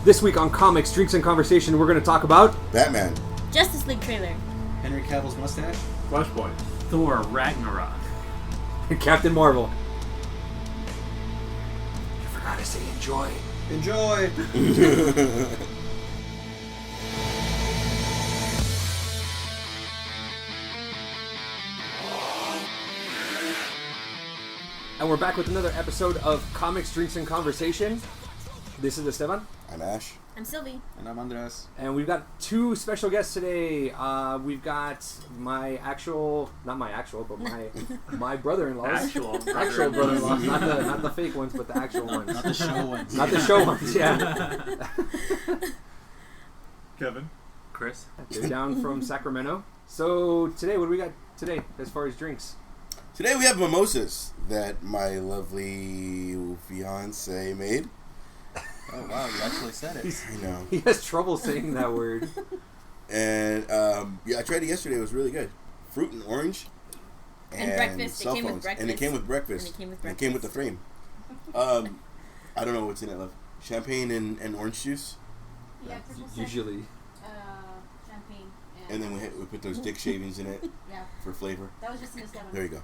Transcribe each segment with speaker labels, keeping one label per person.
Speaker 1: This week on CoMix, Drinks and Conversation, we're going to talk about...
Speaker 2: Batman.
Speaker 3: Justice League trailer.
Speaker 4: Henry Cavill's mustache.
Speaker 5: Flashpoint. Thor Ragnarok.
Speaker 1: Captain Marvel. You forgot to say enjoy.
Speaker 4: Enjoy!
Speaker 1: And we're back with another episode of CoMix, Drinks and Conversation. This is Esteban.
Speaker 2: I'm Ash.
Speaker 3: I'm Sylvie.
Speaker 4: And I'm Andres.
Speaker 1: And we've got two special guests today. We've got my actual, not my actual, but my brother-in-laws.
Speaker 5: Actual
Speaker 1: brother-in-laws, not the fake ones, but the actual ones.
Speaker 4: Not the show ones.
Speaker 1: Not the show ones, yeah.
Speaker 5: Kevin. Chris.
Speaker 1: They're down from Sacramento. So today, what do we got today as far as drinks?
Speaker 2: Today we have mimosas that my lovely fiance made.
Speaker 4: Oh wow, you actually said it.
Speaker 2: I know.
Speaker 1: He has trouble saying that word.
Speaker 2: And yeah, I tried it yesterday. It was really good. Fruit and orange.
Speaker 3: And breakfast.
Speaker 2: Cell
Speaker 3: It came with
Speaker 2: phones.
Speaker 3: breakfast.
Speaker 2: And it came with breakfast.
Speaker 3: And it came with
Speaker 2: And it came with the frame. I don't know what's in it, love. Champagne and orange juice.
Speaker 3: Yeah,
Speaker 1: Usually.
Speaker 3: champagne.
Speaker 2: And then we put those dick shavings in it
Speaker 3: Yeah.
Speaker 2: for flavor.
Speaker 3: That was just in the 7.
Speaker 2: There you go.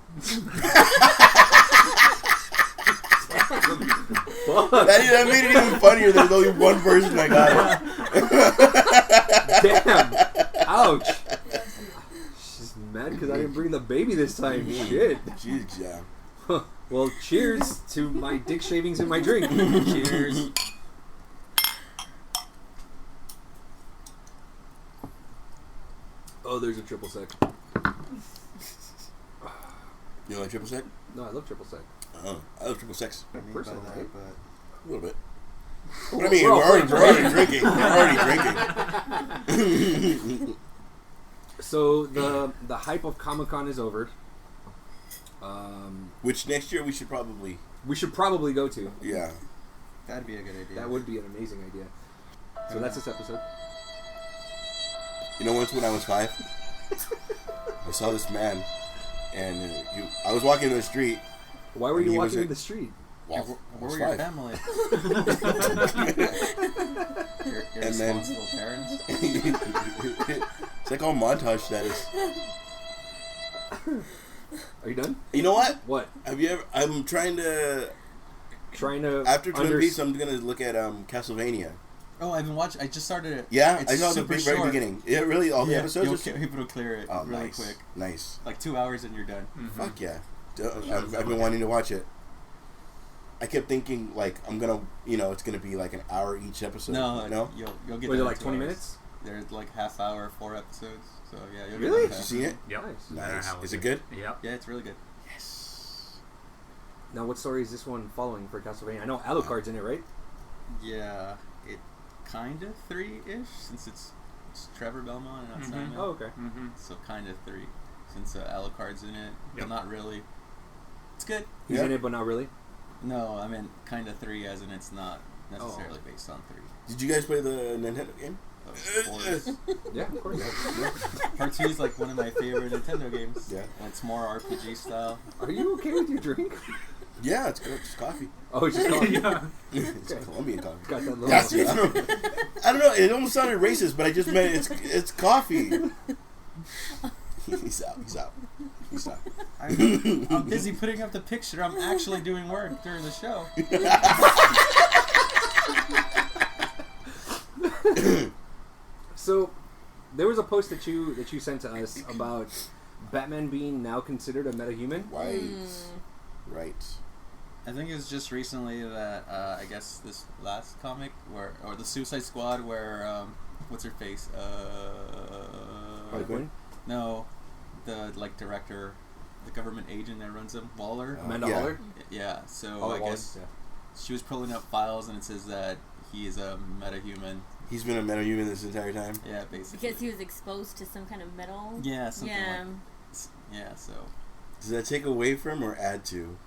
Speaker 2: That made it even funnier. There's only one person that got
Speaker 1: it. Damn. Ouch. She's mad because I didn't bring the baby this time. Shit.
Speaker 2: Jeez, yeah.
Speaker 1: Well, cheers to my dick shavings in my drink. Cheers. Oh, there's a triple sec.
Speaker 2: You like triple sec?
Speaker 1: No, I love triple sec.
Speaker 2: Oh, I love triple sex.
Speaker 1: Personal, right?
Speaker 2: A little bit. But I mean, we're already drinking. We're already drinking.
Speaker 1: So the hype of Comic-Con is over.
Speaker 2: Which next year we should probably
Speaker 1: go to.
Speaker 2: Yeah.
Speaker 4: That'd be a good idea.
Speaker 1: That would be an amazing idea. So that's this episode.
Speaker 2: You know, once when I was 5, I saw this man, and I was walking in the street.
Speaker 1: Why were you walking in the street?
Speaker 4: Where were your family? your
Speaker 2: And then
Speaker 4: responsible parents?
Speaker 2: it's like all montage status.
Speaker 1: Are you done?
Speaker 2: You know what?
Speaker 1: What?
Speaker 2: Have you ever? I'm trying to after Twin Peaks. I'm gonna look at Castlevania.
Speaker 4: Oh, I've been watching. I just started it.
Speaker 2: Yeah,
Speaker 4: It's
Speaker 2: I saw the
Speaker 4: super
Speaker 2: very
Speaker 4: short.
Speaker 2: beginning. Yeah, really, all the episodes.
Speaker 4: It'll clear it really
Speaker 2: nice.
Speaker 4: quick.
Speaker 2: Nice.
Speaker 4: Like 2 hours and you're done.
Speaker 5: Mm-hmm.
Speaker 2: Fuck yeah. I've been wanting to watch it. I kept thinking, like, I'm gonna, it's gonna be like an hour each episode.
Speaker 4: No, you'll get.
Speaker 1: Was it
Speaker 4: there
Speaker 1: like
Speaker 4: in 2
Speaker 1: 20
Speaker 4: hours.
Speaker 1: minutes?
Speaker 4: There's like half hour, 4 episodes. So yeah, you'll
Speaker 1: Really?
Speaker 4: get
Speaker 2: Did you
Speaker 4: there.
Speaker 2: see it?
Speaker 5: Yep.
Speaker 1: Nice.
Speaker 2: Nice. Is it good?
Speaker 5: Yep.
Speaker 4: Yeah, it's really good.
Speaker 2: Yes.
Speaker 1: Now, what story is this one following for Castlevania? I know Alucard's in it, right?
Speaker 4: Yeah, it kind of 3-ish since it's Trevor Belmont and not Simon.
Speaker 1: Oh, okay.
Speaker 5: Mm-hmm.
Speaker 4: So kind of 3 since Alucard's in it, but
Speaker 5: Yep.
Speaker 4: not really. It's good.
Speaker 1: He's in it, but not really.
Speaker 4: No, I meant kind of 3 as in it's not necessarily based on 3.
Speaker 2: Did you guys play the Nintendo game?
Speaker 4: Of course.
Speaker 1: Yeah, of course.
Speaker 4: Part 2 is like one of my favorite Nintendo games.
Speaker 2: Yeah.
Speaker 4: And it's more RPG style.
Speaker 1: Are you okay with your drink?
Speaker 2: Yeah, it's good. It's coffee.
Speaker 1: Oh, it's just coffee.
Speaker 5: Yeah.
Speaker 2: It's Colombian coffee.
Speaker 1: Got that little...
Speaker 2: That's I don't know. It almost sounded racist, but I just meant it's coffee. He's out.
Speaker 4: I'm busy putting up the picture. I'm actually doing work during the show.
Speaker 1: So, there was a post that you sent to us about Batman being now considered a metahuman.
Speaker 2: Right.
Speaker 4: I think it was just recently that I guess this last comic or the Suicide Squad where what's her face?
Speaker 1: Harley Quinn?
Speaker 4: No, the director, the government agent that runs them, Waller.
Speaker 1: Amanda
Speaker 2: yeah.
Speaker 1: Waller?
Speaker 4: Yeah. So
Speaker 1: Oh,
Speaker 4: I
Speaker 1: Waller,
Speaker 4: guess
Speaker 1: yeah.
Speaker 4: she was pulling up files and it says that he is a metahuman.
Speaker 2: He's been a metahuman this entire time.
Speaker 4: Yeah, basically.
Speaker 3: Because he was exposed to some kind of metal.
Speaker 4: Yeah, something
Speaker 3: Yeah.
Speaker 4: Yeah, so.
Speaker 2: Does that take away from or add to?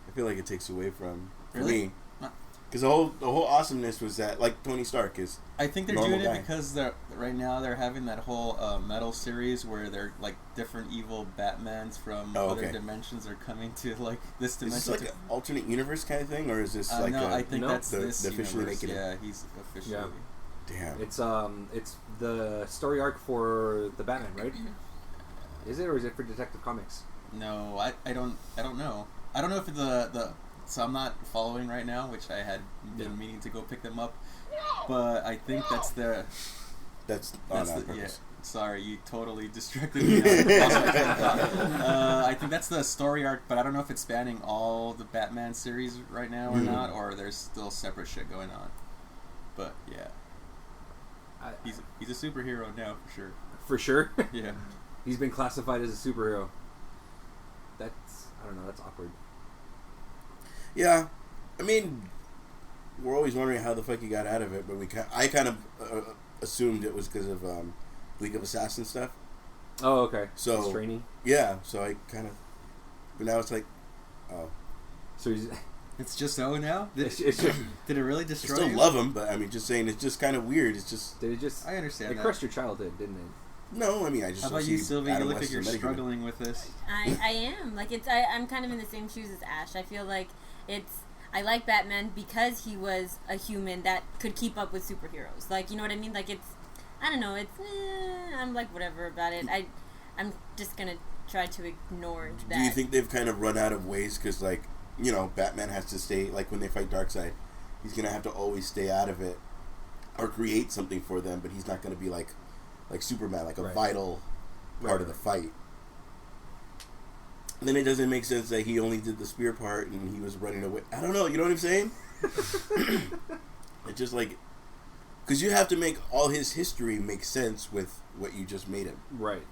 Speaker 2: I feel like it takes away from. For
Speaker 4: Really?
Speaker 2: me. Because the whole awesomeness was that, like Tony Stark is.
Speaker 4: I think they're
Speaker 2: normal
Speaker 4: doing it
Speaker 2: guy.
Speaker 4: because right now they're having that whole metal series where they're like different evil Batmans from other
Speaker 2: okay.
Speaker 4: dimensions are coming to like this
Speaker 2: Is
Speaker 4: dimension.
Speaker 2: this like an alternate universe kind of thing, or is this like
Speaker 4: no,
Speaker 2: a,
Speaker 4: I think that's
Speaker 2: the
Speaker 4: this
Speaker 2: officially
Speaker 4: universe.
Speaker 2: making it?
Speaker 4: Yeah, he's officially.
Speaker 2: Damn.
Speaker 1: It's the story arc for the Batman, right? Is it, or is it for Detective Comics?
Speaker 4: No, I don't know. I don't know if the so I'm not following right now, which I had been meaning to go pick them up, but I think that's
Speaker 2: That's
Speaker 4: yeah.
Speaker 2: purpose.
Speaker 4: Sorry, you totally distracted me. I think that's the story arc, but I don't know if it's spanning all the Batman series right now or not, or there's still separate shit going on. But yeah, he's a superhero now for sure.
Speaker 1: For sure.
Speaker 4: Yeah.
Speaker 1: He's been classified as a superhero. That's, I don't know, that's awkward.
Speaker 2: Yeah, I mean, we're always wondering how the fuck he got out of it, but I kind of assumed it was because of League of Assassins stuff.
Speaker 1: Oh, okay.
Speaker 2: So
Speaker 1: His training.
Speaker 2: Yeah, so I kind of, but now it's like, oh,
Speaker 1: So he's.
Speaker 4: It's just so now.
Speaker 1: It's just,
Speaker 4: Did it really
Speaker 2: I
Speaker 4: destroy
Speaker 2: still
Speaker 4: you?
Speaker 2: love him, but I mean, just saying, it's just kind of weird. It's just
Speaker 1: did it just?
Speaker 4: I understand
Speaker 1: It
Speaker 4: that.
Speaker 1: crushed your childhood, didn't it?
Speaker 2: no. I mean, I just.
Speaker 4: How
Speaker 2: don't
Speaker 4: about you,
Speaker 2: see
Speaker 4: Sylvia? You
Speaker 2: Adam
Speaker 4: look
Speaker 2: West
Speaker 4: like you're
Speaker 2: as a medic.
Speaker 4: struggling with this.
Speaker 3: I am. Like, I'm kind of in the same shoes as Ash. I feel like I like Batman because he was a human that could keep up with superheroes. Like, you know what I mean? Like, I don't know, I'm like, whatever about it. I'm just gonna try to ignore that.
Speaker 2: Do you think they've kind of run out of ways? Because, like, you know, Batman has to stay, like, when they fight Darkseid, he's gonna have to always stay out of it or create something for them, but he's not gonna be like Superman, like a vital part of the fight. Then it doesn't make sense that he only did the spear part and he was running away. I don't know, you know what I'm saying? It's just like, because you have to make all his history make sense with what you just made him.
Speaker 1: Right.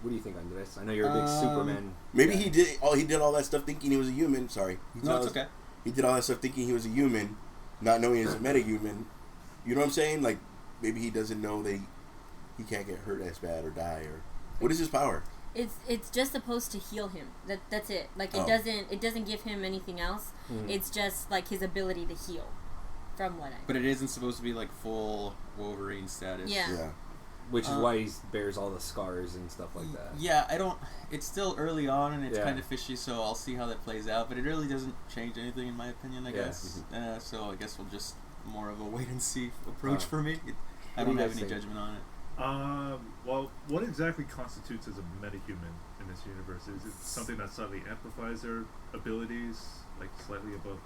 Speaker 1: What do you think, Andres? I know you're a big Superman.
Speaker 2: Maybe
Speaker 1: guy.
Speaker 2: he did all that stuff thinking he was a human. Sorry.
Speaker 4: No, it's okay.
Speaker 2: He did all that stuff thinking he was a human, not knowing he was a metahuman. You know what I'm saying? Like, maybe he doesn't know that he can't get hurt as bad or die. Or what is his power?
Speaker 3: It's just supposed to heal him. That's it. Like, it doesn't give him anything else. It's just like his ability to heal. From what I.
Speaker 4: But it isn't supposed to be like full Wolverine status.
Speaker 3: Yeah.
Speaker 1: Which is why he bears all the scars and stuff like that.
Speaker 4: Yeah, I don't. It's still early on and it's
Speaker 1: Yeah.
Speaker 4: kind of fishy, so I'll see how that plays out. But it really doesn't change anything, in my opinion. I guess. So I guess we'll just more of a wait and see approach for me. I
Speaker 1: What do
Speaker 4: don't
Speaker 1: you
Speaker 4: have
Speaker 1: guys
Speaker 4: any
Speaker 1: think?
Speaker 4: judgment on it.
Speaker 6: Well, what exactly constitutes as a metahuman in this universe? Is it something that slightly amplifies their abilities, like slightly above?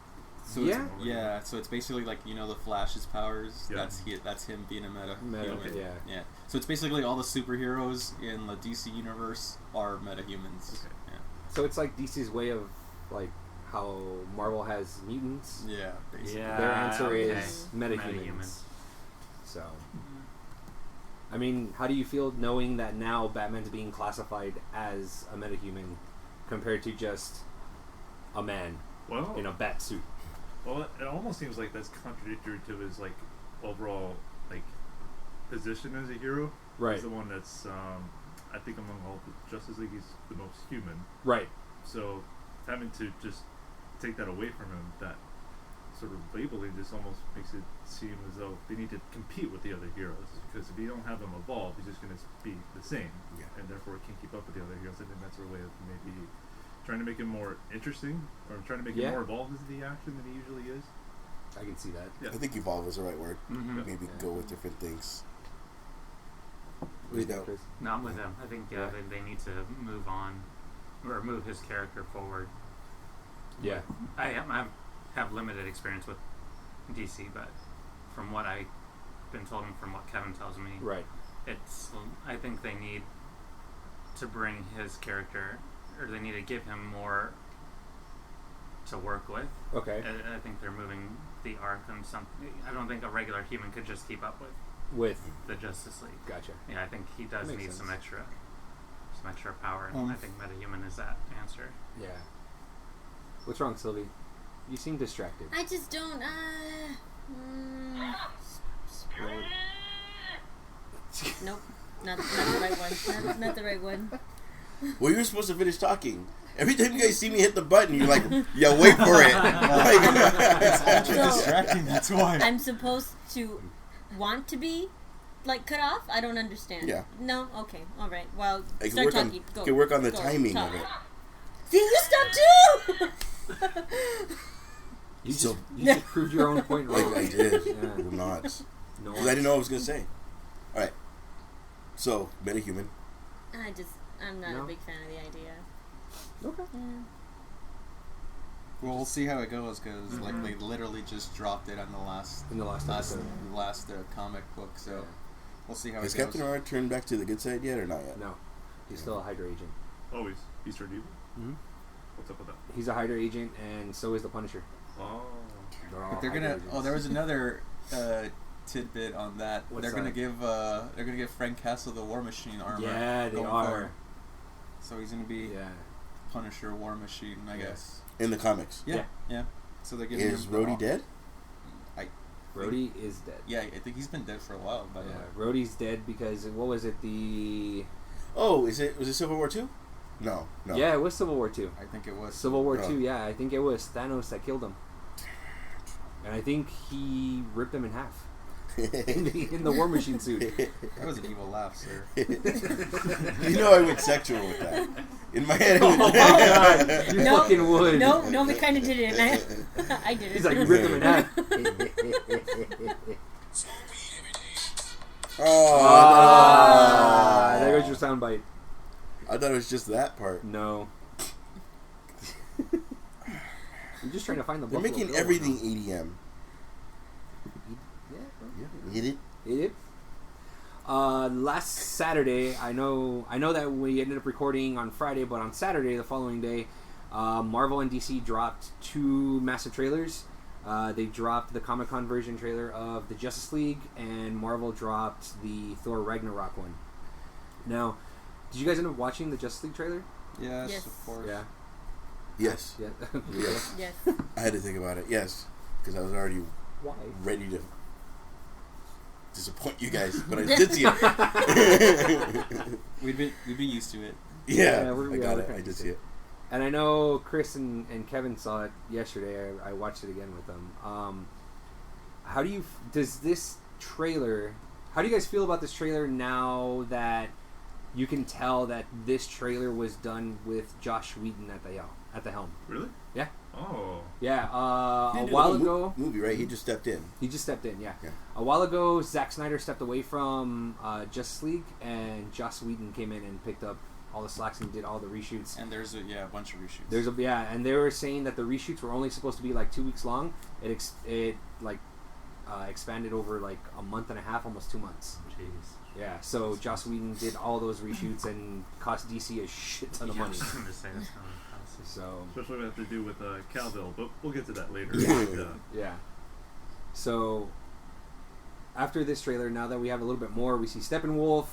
Speaker 4: So
Speaker 1: Yeah.
Speaker 4: So it's basically like, you know, the Flash's powers.
Speaker 6: Yeah.
Speaker 4: That's him being a meta.
Speaker 1: Okay.
Speaker 4: Yeah. So it's basically all the superheroes in the DC universe are metahumans.
Speaker 6: Okay.
Speaker 1: So it's like DC's way of, like, how Marvel has mutants.
Speaker 4: Yeah. Basically.
Speaker 5: Yeah.
Speaker 1: Their answer
Speaker 5: okay.
Speaker 1: is metahumans.
Speaker 5: Metahuman.
Speaker 1: So, I mean, how do you feel knowing that now Batman's being classified as a metahuman compared to just a man
Speaker 6: Well,
Speaker 1: in a bat suit?
Speaker 6: well, it almost seems like that's contradictory to his like overall like position as a hero.
Speaker 1: Right.
Speaker 6: He's the one that's I think among all the Justice League, he's the most human.
Speaker 1: Right.
Speaker 6: So having to just take that away from him, that sort of labeling just almost makes it seem as though they need to compete with the other heroes. Because if you don't have them evolve, he's just going to be the same, and therefore can't keep up with the other heroes. I think that's a way of maybe trying to make him more interesting, or trying to make him more involved into the action than he usually is.
Speaker 1: I can see that.
Speaker 6: Yeah.
Speaker 2: I think evolve is the right word.
Speaker 5: Mm-hmm.
Speaker 2: Maybe go with different things.
Speaker 1: What do you think, Chris?
Speaker 5: No, I'm with them. I think they need to move on, or move his character forward.
Speaker 1: Yeah.
Speaker 5: I have limited experience with DC, but from what I've been told and from what Kevin tells me,
Speaker 1: Right.
Speaker 5: I think they need to bring his character, or they need to give him more to work with.
Speaker 1: Okay.
Speaker 5: I think they're moving the arc on something. I don't think a regular human could just keep up with
Speaker 1: With.
Speaker 5: the Justice League.
Speaker 1: Gotcha.
Speaker 5: Yeah, I think he does
Speaker 1: That makes
Speaker 5: need
Speaker 1: sense.
Speaker 5: some extra power, and I think metahuman is that answer.
Speaker 1: Yeah. What's wrong, Sylvie? You seem distracted.
Speaker 3: I just don't. Nope. Not the right one. Not the right one.
Speaker 2: Well, you were supposed to finish talking. Every time you guys see me hit the button, you're like, yeah, wait for it.
Speaker 4: It's ultra
Speaker 3: So-
Speaker 4: distracting. That's why.
Speaker 3: I'm supposed to want to be like cut off. I don't understand.
Speaker 2: Yeah.
Speaker 3: No. Okay. All right. Well,
Speaker 2: I
Speaker 3: start
Speaker 2: can
Speaker 3: talking. Go.
Speaker 2: work on the
Speaker 3: Go.
Speaker 2: timing
Speaker 3: Talk.
Speaker 2: of it.
Speaker 3: See, you stop too.
Speaker 1: You
Speaker 2: So-
Speaker 1: just proved your own point wrong.
Speaker 2: Like I did.
Speaker 1: Yeah.
Speaker 2: Will not.
Speaker 1: No,
Speaker 2: Because I didn't know what I was going to say. All right. So, metahuman.
Speaker 3: I'm not
Speaker 1: No?
Speaker 3: a big fan of the idea.
Speaker 1: Okay.
Speaker 3: Yeah.
Speaker 4: Well, we'll see how it goes because
Speaker 1: Mm-hmm.
Speaker 4: like they literally just dropped it on the last
Speaker 1: In the last episode.
Speaker 4: comic book. So
Speaker 1: Yeah.
Speaker 4: we'll see how
Speaker 2: Has
Speaker 4: it goes.
Speaker 2: Captain Aura turned back to the good side yet or not yet?
Speaker 1: No, he's still a Hydra agent.
Speaker 6: Oh, he's turned evil?
Speaker 1: Mm-hmm.
Speaker 6: What's up with that?
Speaker 1: He's a Hydra agent, and so is the Punisher.
Speaker 6: Oh.
Speaker 1: They're all
Speaker 4: But they're
Speaker 1: Hydra
Speaker 4: gonna.
Speaker 1: agents.
Speaker 4: Oh, there was another tidbit on that.
Speaker 1: What's
Speaker 4: They're gonna
Speaker 1: that?
Speaker 4: give Frank Castle the War Machine armor.
Speaker 1: Yeah, they
Speaker 4: going
Speaker 1: are.
Speaker 4: forward. So he's gonna be
Speaker 1: Yeah.
Speaker 4: Punisher War Machine, I
Speaker 1: Yeah.
Speaker 4: guess.
Speaker 2: In the comics.
Speaker 4: Yeah, yeah. So they're giving
Speaker 2: Is
Speaker 4: him
Speaker 2: Rhodey dead?
Speaker 1: Rhodey is dead.
Speaker 4: Yeah, I think he's been dead for a while. By the way.
Speaker 1: Yeah, Rhodey's dead because what was it?
Speaker 2: Oh, was it Civil War 2? No.
Speaker 1: Yeah, it was Civil War II.
Speaker 4: I think it was.
Speaker 1: Civil War
Speaker 2: Oh.
Speaker 1: II. Yeah, I think it was Thanos that killed him, and I think he ripped him in half in the War Machine suit.
Speaker 4: That was an evil laugh, sir.
Speaker 2: You know I went sexual with that. In my head, I went,
Speaker 1: Oh my God, you
Speaker 3: No,
Speaker 1: fucking would.
Speaker 3: No, we kind of did it. I did it.
Speaker 1: He's like, you ripped him in half.
Speaker 2: oh,
Speaker 1: There goes your soundbite.
Speaker 2: I thought it was just that part.
Speaker 1: No. I'm just trying to find the
Speaker 2: They're
Speaker 1: Buffalo
Speaker 2: making
Speaker 1: Bill
Speaker 2: everything
Speaker 1: one.
Speaker 2: EDM.
Speaker 1: Yeah.
Speaker 2: Hit it.
Speaker 1: It. Last Saturday, I know that we ended up recording on Friday, but on Saturday, the following day, Marvel and DC dropped two massive trailers. They dropped the Comic-Con version trailer of the Justice League, and Marvel dropped the Thor Ragnarok one. Now, did you guys end up watching the Justice League trailer?
Speaker 4: Yes,
Speaker 3: Yes.
Speaker 4: of course.
Speaker 1: Yeah.
Speaker 2: Yes.
Speaker 1: Yeah.
Speaker 2: Yes.
Speaker 3: Yes.
Speaker 2: I had to think about it. Yes. Because I was already
Speaker 1: Why?
Speaker 2: ready to disappoint you guys, but I did see it.
Speaker 4: We've been used to it.
Speaker 2: Yeah,
Speaker 1: Yeah,
Speaker 2: I got it. I did see it.
Speaker 1: And I know Chris and Kevin saw it yesterday. I watched it again with them. How do you guys feel about this trailer now that you can tell that this trailer was done with Josh Whedon at the helm?
Speaker 6: Really?
Speaker 1: Yeah.
Speaker 6: Oh.
Speaker 1: Yeah,
Speaker 2: He
Speaker 1: a
Speaker 2: didn't do
Speaker 1: while
Speaker 2: the
Speaker 1: ago,
Speaker 2: movie, right? He just stepped in.
Speaker 1: he just stepped in. Yeah.
Speaker 2: Yeah.
Speaker 1: A while ago, Zack Snyder stepped away from Justice League, and Joss Whedon came in and picked up all the slacks and did all the reshoots.
Speaker 4: And there's a bunch of reshoots.
Speaker 1: And they were saying that the reshoots were only supposed to be like 2 weeks long. It expanded over like a month and a half, almost 2 months.
Speaker 5: Jeez.
Speaker 1: Yeah, so Joss Whedon did all those reshoots and cost DC a shit ton of
Speaker 5: Yeah, I
Speaker 1: money.
Speaker 5: was gonna say that's kind of fancy.
Speaker 1: So
Speaker 6: Especially what we have to do with Calville, but we'll get to that later.
Speaker 2: Yeah.
Speaker 6: But,
Speaker 1: yeah. So after this trailer, now that we have a little bit more, we see Steppenwolf.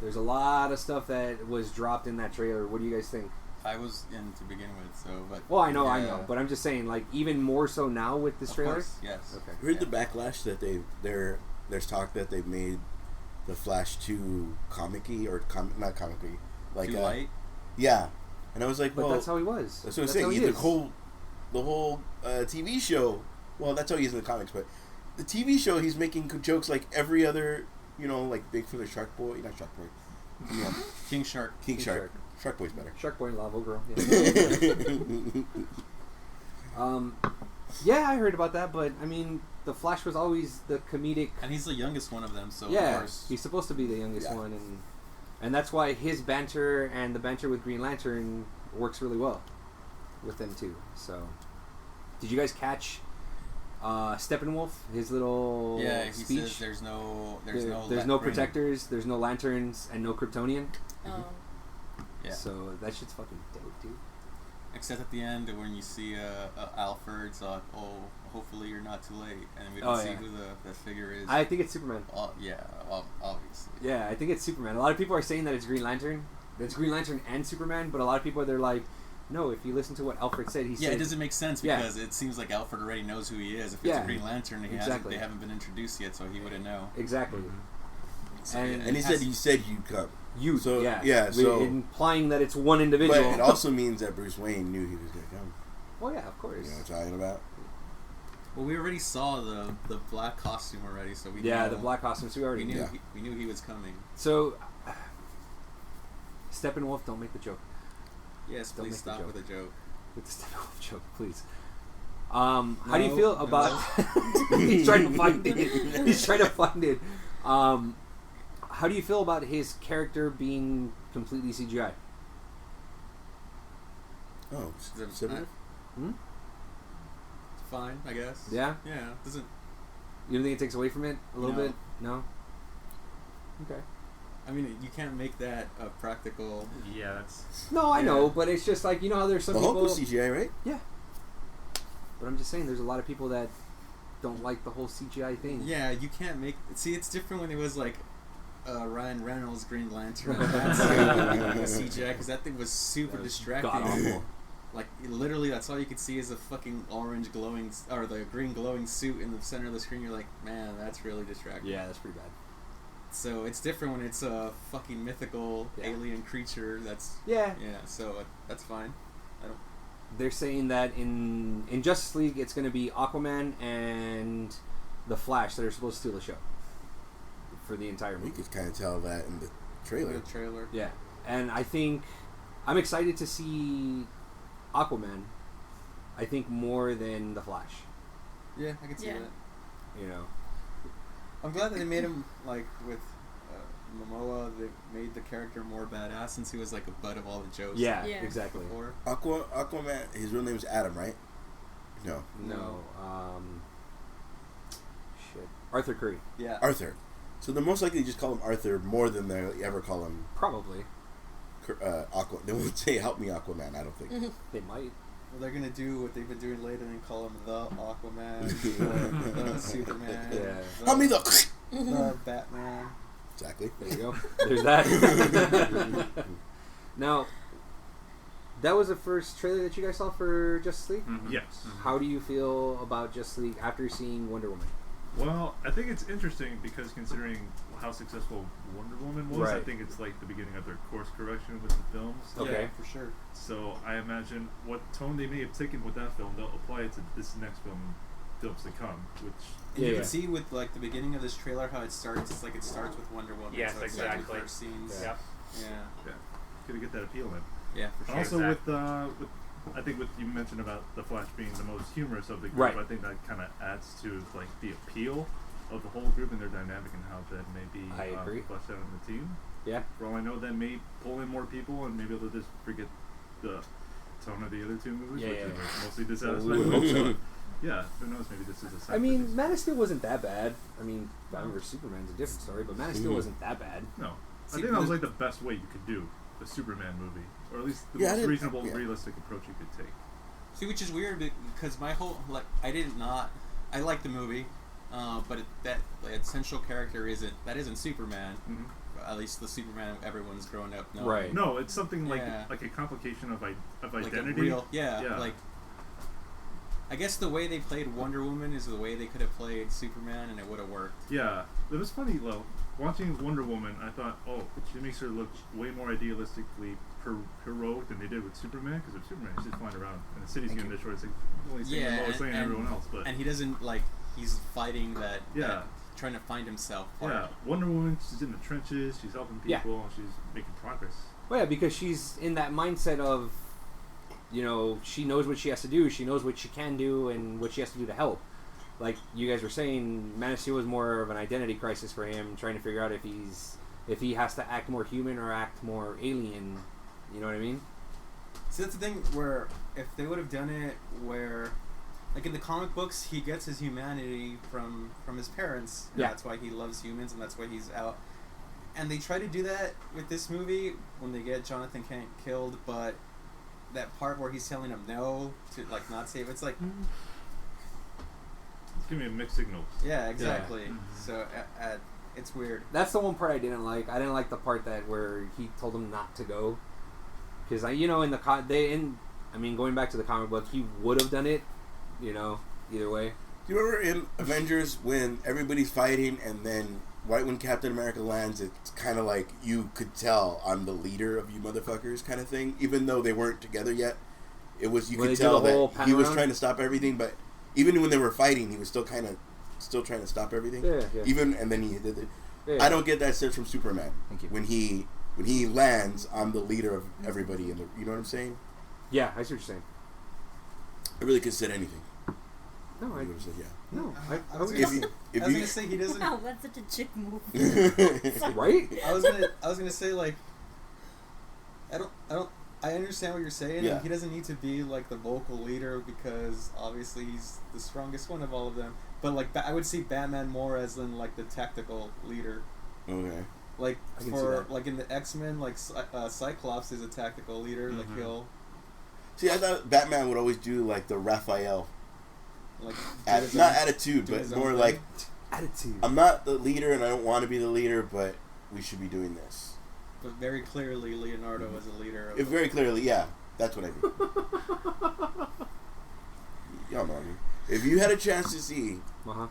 Speaker 1: There's a lot of stuff that was dropped in that trailer. What do you guys think?
Speaker 4: I was in to begin with, so but
Speaker 1: Well, I know,
Speaker 4: yeah.
Speaker 1: but I'm just saying, like, even more so now with this
Speaker 4: Of
Speaker 1: trailer.
Speaker 4: course, yes.
Speaker 1: Okay.
Speaker 2: You heard the backlash that there's talk that they've made the Flash too comic-y or not comic-y, like
Speaker 4: Too light.
Speaker 2: Yeah, and I was like,
Speaker 1: But
Speaker 2: well,
Speaker 1: that's how he was.
Speaker 2: that's what I'm
Speaker 1: That's
Speaker 2: saying.
Speaker 1: how he
Speaker 2: The
Speaker 1: is.
Speaker 2: whole TV show. Well, that's how he is in the comics, but the TV show, he's making jokes like every other, like Bigfoot or Shark Boy, not Shark Boy,
Speaker 4: King Shark.
Speaker 2: King Shark. Shark Boy's better.
Speaker 1: Shark Boy and Lava Girl. Yeah. Yeah, I heard about that, but I mean, the Flash was always the comedic.
Speaker 4: And he's the youngest one of them, so of
Speaker 1: Yeah,
Speaker 4: course.
Speaker 1: he's supposed to be the youngest
Speaker 2: Yeah.
Speaker 1: one, and that's why his banter and the banter with Green Lantern works really well with them too. So, did you guys catch Steppenwolf? His little
Speaker 4: Yeah, he
Speaker 1: speech.
Speaker 4: says there's no
Speaker 1: there's no protectors, there's no lanterns, and no Kryptonian.
Speaker 3: Oh.
Speaker 4: Yeah.
Speaker 1: So that shit's fucking dope, dude.
Speaker 4: Except at the end when you see Alfred's like, oh, hopefully you're not too late, and we don't see who the figure is.
Speaker 1: I think it's Superman.
Speaker 4: Obviously.
Speaker 1: Yeah, I think it's Superman. A lot of people are saying that it's Green Lantern. It's Green Lantern and Superman, but a lot of people they're like, no. If you listen to what Alfred said, he said
Speaker 4: it doesn't make sense
Speaker 1: Yeah.
Speaker 4: because it seems like Alfred already knows who he is. If it's
Speaker 1: Yeah.
Speaker 4: a Green Lantern,
Speaker 1: Exactly.
Speaker 4: they haven't been introduced yet, so he wouldn't know.
Speaker 1: exactly.
Speaker 4: So,
Speaker 1: And-
Speaker 2: And he said you'd come.
Speaker 1: You,
Speaker 2: So,
Speaker 1: yeah.
Speaker 2: yeah, so-
Speaker 1: implying that it's one individual.
Speaker 2: But it also means that Bruce Wayne knew he was going to come.
Speaker 1: well, yeah, of course.
Speaker 2: You know what I'm talking about?
Speaker 4: well, we already saw the black costume already, so we
Speaker 1: Yeah,
Speaker 4: knew,
Speaker 1: the black costumes, we already
Speaker 4: we
Speaker 1: knew.
Speaker 4: knew
Speaker 2: Yeah.
Speaker 4: we knew he was coming.
Speaker 1: So, Steppenwolf, don't make the joke.
Speaker 4: Yes,
Speaker 1: Don't
Speaker 4: please
Speaker 1: make the
Speaker 4: stop
Speaker 1: joke.
Speaker 4: with a joke.
Speaker 1: With the Steppenwolf joke, please. How do you
Speaker 4: No,
Speaker 1: feel
Speaker 4: no.
Speaker 1: about... He's trying to find it. He's trying to find it. How do you feel about his character being completely CGI?
Speaker 2: Oh,
Speaker 4: The-
Speaker 2: Steppenwolf?
Speaker 1: Hmm?
Speaker 4: It's fine, I guess.
Speaker 1: Yeah?
Speaker 4: Yeah. Doesn't.
Speaker 1: You don't think it takes away from it a little
Speaker 4: No.
Speaker 1: bit? No? Okay.
Speaker 4: I mean, you can't make that a practical.
Speaker 5: Yeah, that's
Speaker 1: No, I
Speaker 4: Yeah.
Speaker 1: know, but it's just like, you know how there's some
Speaker 2: The
Speaker 1: people...
Speaker 2: Hulk was CGI, right?
Speaker 1: But I'm just saying, there's a lot of people that don't like the whole CGI thing.
Speaker 4: Yeah, you can't make. See, it's different when it was like Ryan Reynolds Green Lantern. That's CGI because that thing was super
Speaker 1: That was
Speaker 4: distracting.
Speaker 1: god-awful.
Speaker 4: Like literally, that's all you could see is a fucking orange glowing or the green glowing suit in the center of the screen. You're like, man, that's really distracting.
Speaker 1: Yeah, that's pretty bad.
Speaker 4: So it's different when it's a fucking mythical
Speaker 1: Yeah.
Speaker 4: alien creature. That's
Speaker 1: Yeah,
Speaker 4: So that's fine.
Speaker 1: they're saying that in Justice League, it's going to be Aquaman and the Flash that are supposed to steal the show for the entire
Speaker 2: We
Speaker 1: movie.
Speaker 2: could kind of tell that in the trailer.
Speaker 4: The trailer.
Speaker 1: Yeah, and I think I'm excited to see Aquaman. I think more than the Flash.
Speaker 4: Yeah, I can see
Speaker 3: Yeah.
Speaker 4: that.
Speaker 1: You know,
Speaker 4: I'm glad that they made him like with Momoa. They made the character more badass since he was like a butt of all the jokes.
Speaker 1: yeah,
Speaker 3: Yeah.
Speaker 1: exactly.
Speaker 4: Before.
Speaker 2: Aquaman, his real name is Adam, right? No.
Speaker 1: No, shit, Arthur Curry,
Speaker 4: Yeah.
Speaker 2: Arthur. So they're most likely just call him Arthur more than they ever call him
Speaker 1: probably.
Speaker 2: Aqua. They won't say "Help me, Aquaman." I don't think.
Speaker 1: They might.
Speaker 4: Well, they're gonna do what they've been doing lately and call him the Aquaman, the Superman,
Speaker 1: Yeah.
Speaker 2: Help me, the.
Speaker 4: the Batman.
Speaker 2: Exactly.
Speaker 1: There you go. There's that. Now, that was the first trailer that you guys saw for Justice League.
Speaker 5: mhm.
Speaker 6: Yes.
Speaker 1: How do you feel about Justice League after seeing Wonder Woman?
Speaker 6: Well, I think it's interesting because considering how successful Wonder Woman was, I
Speaker 1: Right.
Speaker 6: think it's like the beginning of their course correction with the films.
Speaker 1: Okay.
Speaker 4: Yeah, for sure.
Speaker 6: So I imagine what tone they may have taken with that film, they'll apply it to this next films to come, which
Speaker 4: And you
Speaker 1: Yeah.
Speaker 4: can see with like the beginning of this trailer how it starts. It's like it starts with Wonder Woman.
Speaker 5: Yes,
Speaker 4: so it's like
Speaker 5: exactly.
Speaker 4: the first scenes.
Speaker 5: Yep.
Speaker 4: Yeah.
Speaker 6: could get that appeal in.
Speaker 4: Yeah, for
Speaker 6: And
Speaker 4: sure.
Speaker 6: also with I think what you mentioned about the Flash being the most humorous of the group,
Speaker 1: Right.
Speaker 6: I think that kind of adds to like the appeal of the whole group and their dynamic and how that may be
Speaker 1: I agree.
Speaker 6: fleshed out on the team.
Speaker 1: Yeah.
Speaker 6: For all I know, that may pull in more people and maybe they'll just forget the tone of the other two movies,
Speaker 1: Yeah,
Speaker 6: which
Speaker 1: yeah,
Speaker 6: is
Speaker 1: yeah.
Speaker 6: mostly
Speaker 1: Well,
Speaker 6: dissatisfying.
Speaker 1: we would hope so.
Speaker 6: Yeah, who knows? Maybe this is a sign
Speaker 1: I
Speaker 6: for
Speaker 1: mean,
Speaker 6: this.
Speaker 1: Man of Steel wasn't that bad. I mean, Batman vs Superman's a different story, but Man of Steel
Speaker 2: Mhm.
Speaker 1: wasn't that bad.
Speaker 6: No,
Speaker 4: See,
Speaker 6: I think that was
Speaker 4: the-
Speaker 6: like the best way you could do a Superman movie, or at least the
Speaker 2: Yeah, I
Speaker 6: most
Speaker 2: didn't-
Speaker 6: reasonable,
Speaker 2: yeah.
Speaker 6: realistic approach you could take.
Speaker 4: See, which is weird because my whole I like the movie, but that essential character isn't Superman.
Speaker 6: Mm-hmm.
Speaker 4: At least the Superman everyone's grown up knowing.
Speaker 1: Right.
Speaker 6: No, it's something like
Speaker 4: Yeah.
Speaker 6: a complication of
Speaker 4: Like
Speaker 6: identity.
Speaker 4: a real, yeah,
Speaker 6: Yeah.
Speaker 4: like. I guess the way they played Wonder Woman is the way they could have played Superman, and it would have worked.
Speaker 6: Yeah, it was funny though. Watching Wonder Woman, I thought, oh, she makes her look way more idealistically heroic than they did with Superman. Because with Superman, she's just flying around and the city's
Speaker 4: Thank
Speaker 6: getting
Speaker 4: you.
Speaker 6: destroyed. It's like only seeing
Speaker 4: Yeah,
Speaker 6: Lois Lane and everyone else. But
Speaker 4: And he doesn't he's fighting that.
Speaker 6: Yeah.
Speaker 4: that trying to find himself. part.
Speaker 6: yeah, Wonder Woman, she's in the trenches. She's helping
Speaker 1: Yeah.
Speaker 6: people. She's making progress.
Speaker 1: Well, yeah, because she's in that mindset of, you know, she knows what she has to do, she knows what she can do, and what she has to do to help. Like you guys were saying, Man of Steel was more of an identity crisis for him, trying to figure out if he has to act more human or act more alien. You know what I mean?
Speaker 4: See, that's the thing where if they would have done it where, like in the comic books, he gets his humanity from his parents. And
Speaker 1: Yeah.
Speaker 4: That's why he loves humans, and that's why he's out. And they try to do that with this movie when they get Jonathan Kent killed, but that part where he's telling him no to like not save, it's like,
Speaker 6: It's giving me mixed signals.
Speaker 4: yeah, exactly.
Speaker 6: Mhm.
Speaker 4: So it's weird.
Speaker 1: That's the one part I didn't like. I didn't like the part that where he told him not to go, because in the going back to the comic book, he would have done it. You know, either way.
Speaker 2: Do you remember in Avengers when everybody's fighting and then when Captain America lands, it's kind of like you could tell I'm the leader of you motherfuckers kind of thing. Even though they weren't together yet, you
Speaker 1: When
Speaker 2: could
Speaker 1: they do
Speaker 2: tell
Speaker 1: the whole
Speaker 2: that he was
Speaker 1: panorama?
Speaker 2: trying to stop everything. But even when they were fighting, he was still trying to stop everything.
Speaker 1: Yeah.
Speaker 2: And then he did it.
Speaker 1: Yeah.
Speaker 2: I don't get that sense from Superman.
Speaker 1: Thank you.
Speaker 2: When he lands, I'm the leader of everybody in the. You know what I'm saying?
Speaker 1: Yeah, I see what you're saying.
Speaker 2: I really could have said anything.
Speaker 1: No,
Speaker 2: I
Speaker 1: I
Speaker 2: would have said yeah.
Speaker 1: no.
Speaker 4: I was
Speaker 1: I
Speaker 4: gonna
Speaker 2: If
Speaker 4: say,
Speaker 2: you, if
Speaker 4: I was
Speaker 2: you,
Speaker 4: gonna say he doesn't.
Speaker 3: Wow, that's such a chick move.
Speaker 1: right?
Speaker 4: I was gonna say like, I understand what you're saying.
Speaker 2: Yeah.
Speaker 4: And he doesn't need to be like the vocal leader because obviously he's the strongest one of all of them. But like, I would see Batman more as in like the tactical leader.
Speaker 2: okay.
Speaker 4: Like
Speaker 1: I can see
Speaker 4: for
Speaker 1: that.
Speaker 4: like in the X-Men, like Cyclops is a tactical leader. Like
Speaker 1: Mhm.
Speaker 4: he'll
Speaker 2: See, I thought Batman would always do like the Raphael,
Speaker 4: like
Speaker 2: not attitude,
Speaker 4: do
Speaker 2: but
Speaker 4: his own
Speaker 2: more
Speaker 4: thing.
Speaker 2: like
Speaker 1: Attitude.
Speaker 2: I'm not the leader and I don't want to be the leader, but we should be doing this.
Speaker 4: But very clearly, Leonardo is a leader. Of
Speaker 2: Very clearly, yeah, that's what I mean. Y'all know me. If you had a chance to see
Speaker 1: Uh-huh.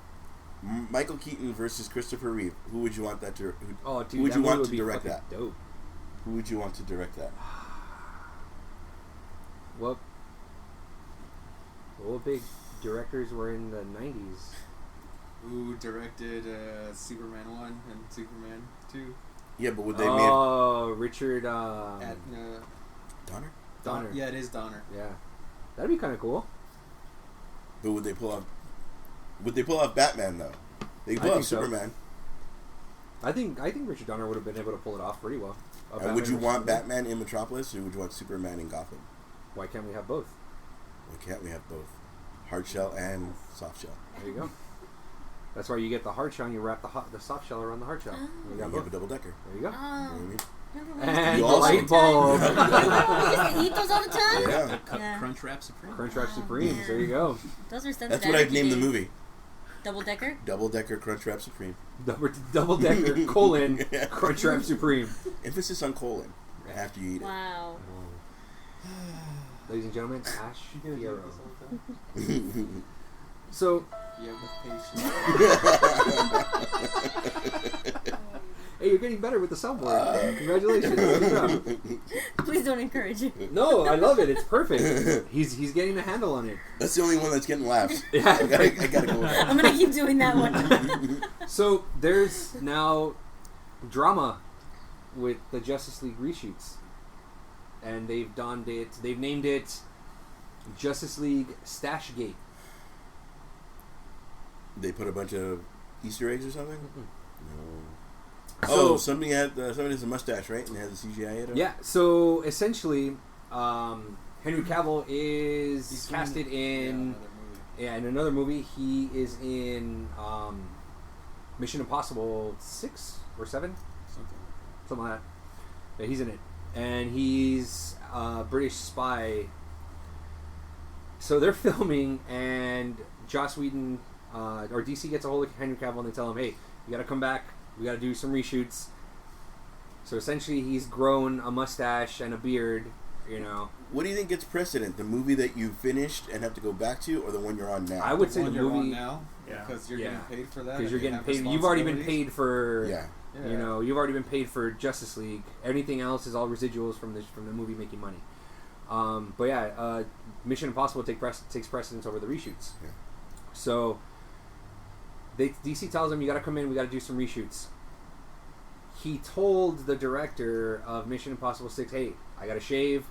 Speaker 2: Michael Keaton versus Christopher Reeve, who would you want that to?
Speaker 1: Oh, dude,
Speaker 2: Who would
Speaker 1: that
Speaker 2: you
Speaker 1: movie
Speaker 2: want
Speaker 1: would
Speaker 2: to
Speaker 1: be
Speaker 2: direct
Speaker 1: fucking
Speaker 2: that?
Speaker 1: Dope.
Speaker 2: Who would you want to direct that?
Speaker 1: What big directors were in the 90s?
Speaker 4: who directed Superman 1 and Superman 2.
Speaker 2: Yeah, but would they make
Speaker 1: Oh, Richard
Speaker 4: At,
Speaker 2: Donner?
Speaker 1: Donner.
Speaker 4: Yeah, it is Donner.
Speaker 1: Yeah. That'd be kind of cool.
Speaker 2: But would they pull off? Would they pull off Batman though? They
Speaker 1: I
Speaker 2: pull off
Speaker 1: think so.
Speaker 2: Superman.
Speaker 1: I think Richard Donner would have been able to pull it off pretty well.
Speaker 2: And would you
Speaker 1: versus
Speaker 2: want
Speaker 1: Superman.
Speaker 2: Batman in Metropolis, or would you want Superman in Gotham?
Speaker 1: Why can't we have both?
Speaker 2: Why can't we have both? Hard shell and soft shell.
Speaker 1: There you go. That's why you get the hard shell and you wrap the soft shell around the hard shell. You
Speaker 2: You
Speaker 1: got
Speaker 2: have
Speaker 1: both.
Speaker 2: a double decker.
Speaker 1: There you go.
Speaker 2: You know what I mean?
Speaker 3: Remember we
Speaker 1: And
Speaker 2: You
Speaker 1: the
Speaker 2: also-
Speaker 1: light bulb.
Speaker 3: used to eat those all the time?
Speaker 2: Yeah.
Speaker 3: Yeah.
Speaker 7: Crunch Wrap Supreme.
Speaker 1: Crunch Wrap
Speaker 3: Oh,
Speaker 1: Supremes.
Speaker 3: man.
Speaker 1: There you go.
Speaker 3: Those are stuff
Speaker 2: That's
Speaker 3: that
Speaker 2: what I've named the
Speaker 3: days.
Speaker 2: movie.
Speaker 3: Double decker?
Speaker 2: Double decker Crunch Wrap Supreme.
Speaker 1: Double decker colon Crunch Wrap Supreme.
Speaker 2: Emphasis on colon after you eat
Speaker 3: Wow.
Speaker 1: Ladies and gentlemen, Ash
Speaker 4: You gonna do
Speaker 1: Fierro.
Speaker 4: this all the time?
Speaker 1: So
Speaker 4: Yeah, with patience.
Speaker 1: hey, you're getting better with the soundboard. Congratulations. Good job.
Speaker 3: Please don't encourage it.
Speaker 1: No, I love it. It's perfect. He's getting a handle on it.
Speaker 2: That's the only one that's getting laughs.
Speaker 1: Yeah.
Speaker 2: I gotta go with that.
Speaker 3: I'm gonna keep doing that one.
Speaker 1: So there's now drama with the Justice League reshoots, and they've donned it. They've named it Justice League Stashgate.
Speaker 2: They put a bunch of Easter eggs or something? No.
Speaker 1: So-
Speaker 2: somebody has a mustache, right? And they had the CGI it up?
Speaker 1: Yeah. So essentially, Henry Cavill is
Speaker 4: He's
Speaker 1: casted
Speaker 4: in
Speaker 1: in
Speaker 4: another movie.
Speaker 1: in another movie. He is in Mission Impossible 6 or 7. Something like that. Yeah, he's in it. And he's a British spy. So they're filming, and Joss Whedon, or DC gets a hold of Henry Cavill, and they tell him, hey, you gotta come back, we gotta do some reshoots. So essentially, he's grown a mustache and a beard, you know.
Speaker 2: What do you think gets precedent? The movie that you finished and have to go back to, or the one you're on now?
Speaker 1: I would say the
Speaker 4: one you're on
Speaker 1: movie,
Speaker 4: now,
Speaker 5: Yeah.
Speaker 4: because you're
Speaker 1: Yeah.
Speaker 4: getting paid for that.
Speaker 1: because
Speaker 4: and
Speaker 1: you're
Speaker 4: you
Speaker 1: getting
Speaker 4: have
Speaker 1: paid, you've already been
Speaker 4: responsibilities.
Speaker 1: paid for...
Speaker 2: Yeah.
Speaker 4: Yeah.
Speaker 1: You know, you've already been paid for Justice League. Anything else is all residuals from the movie making money. But yeah, Mission Impossible takes precedence over the reshoots.
Speaker 2: Yeah.
Speaker 1: So DC tells him, you got to come in, we got to do some reshoots. He told the director of Mission Impossible 6, hey, I got to shave.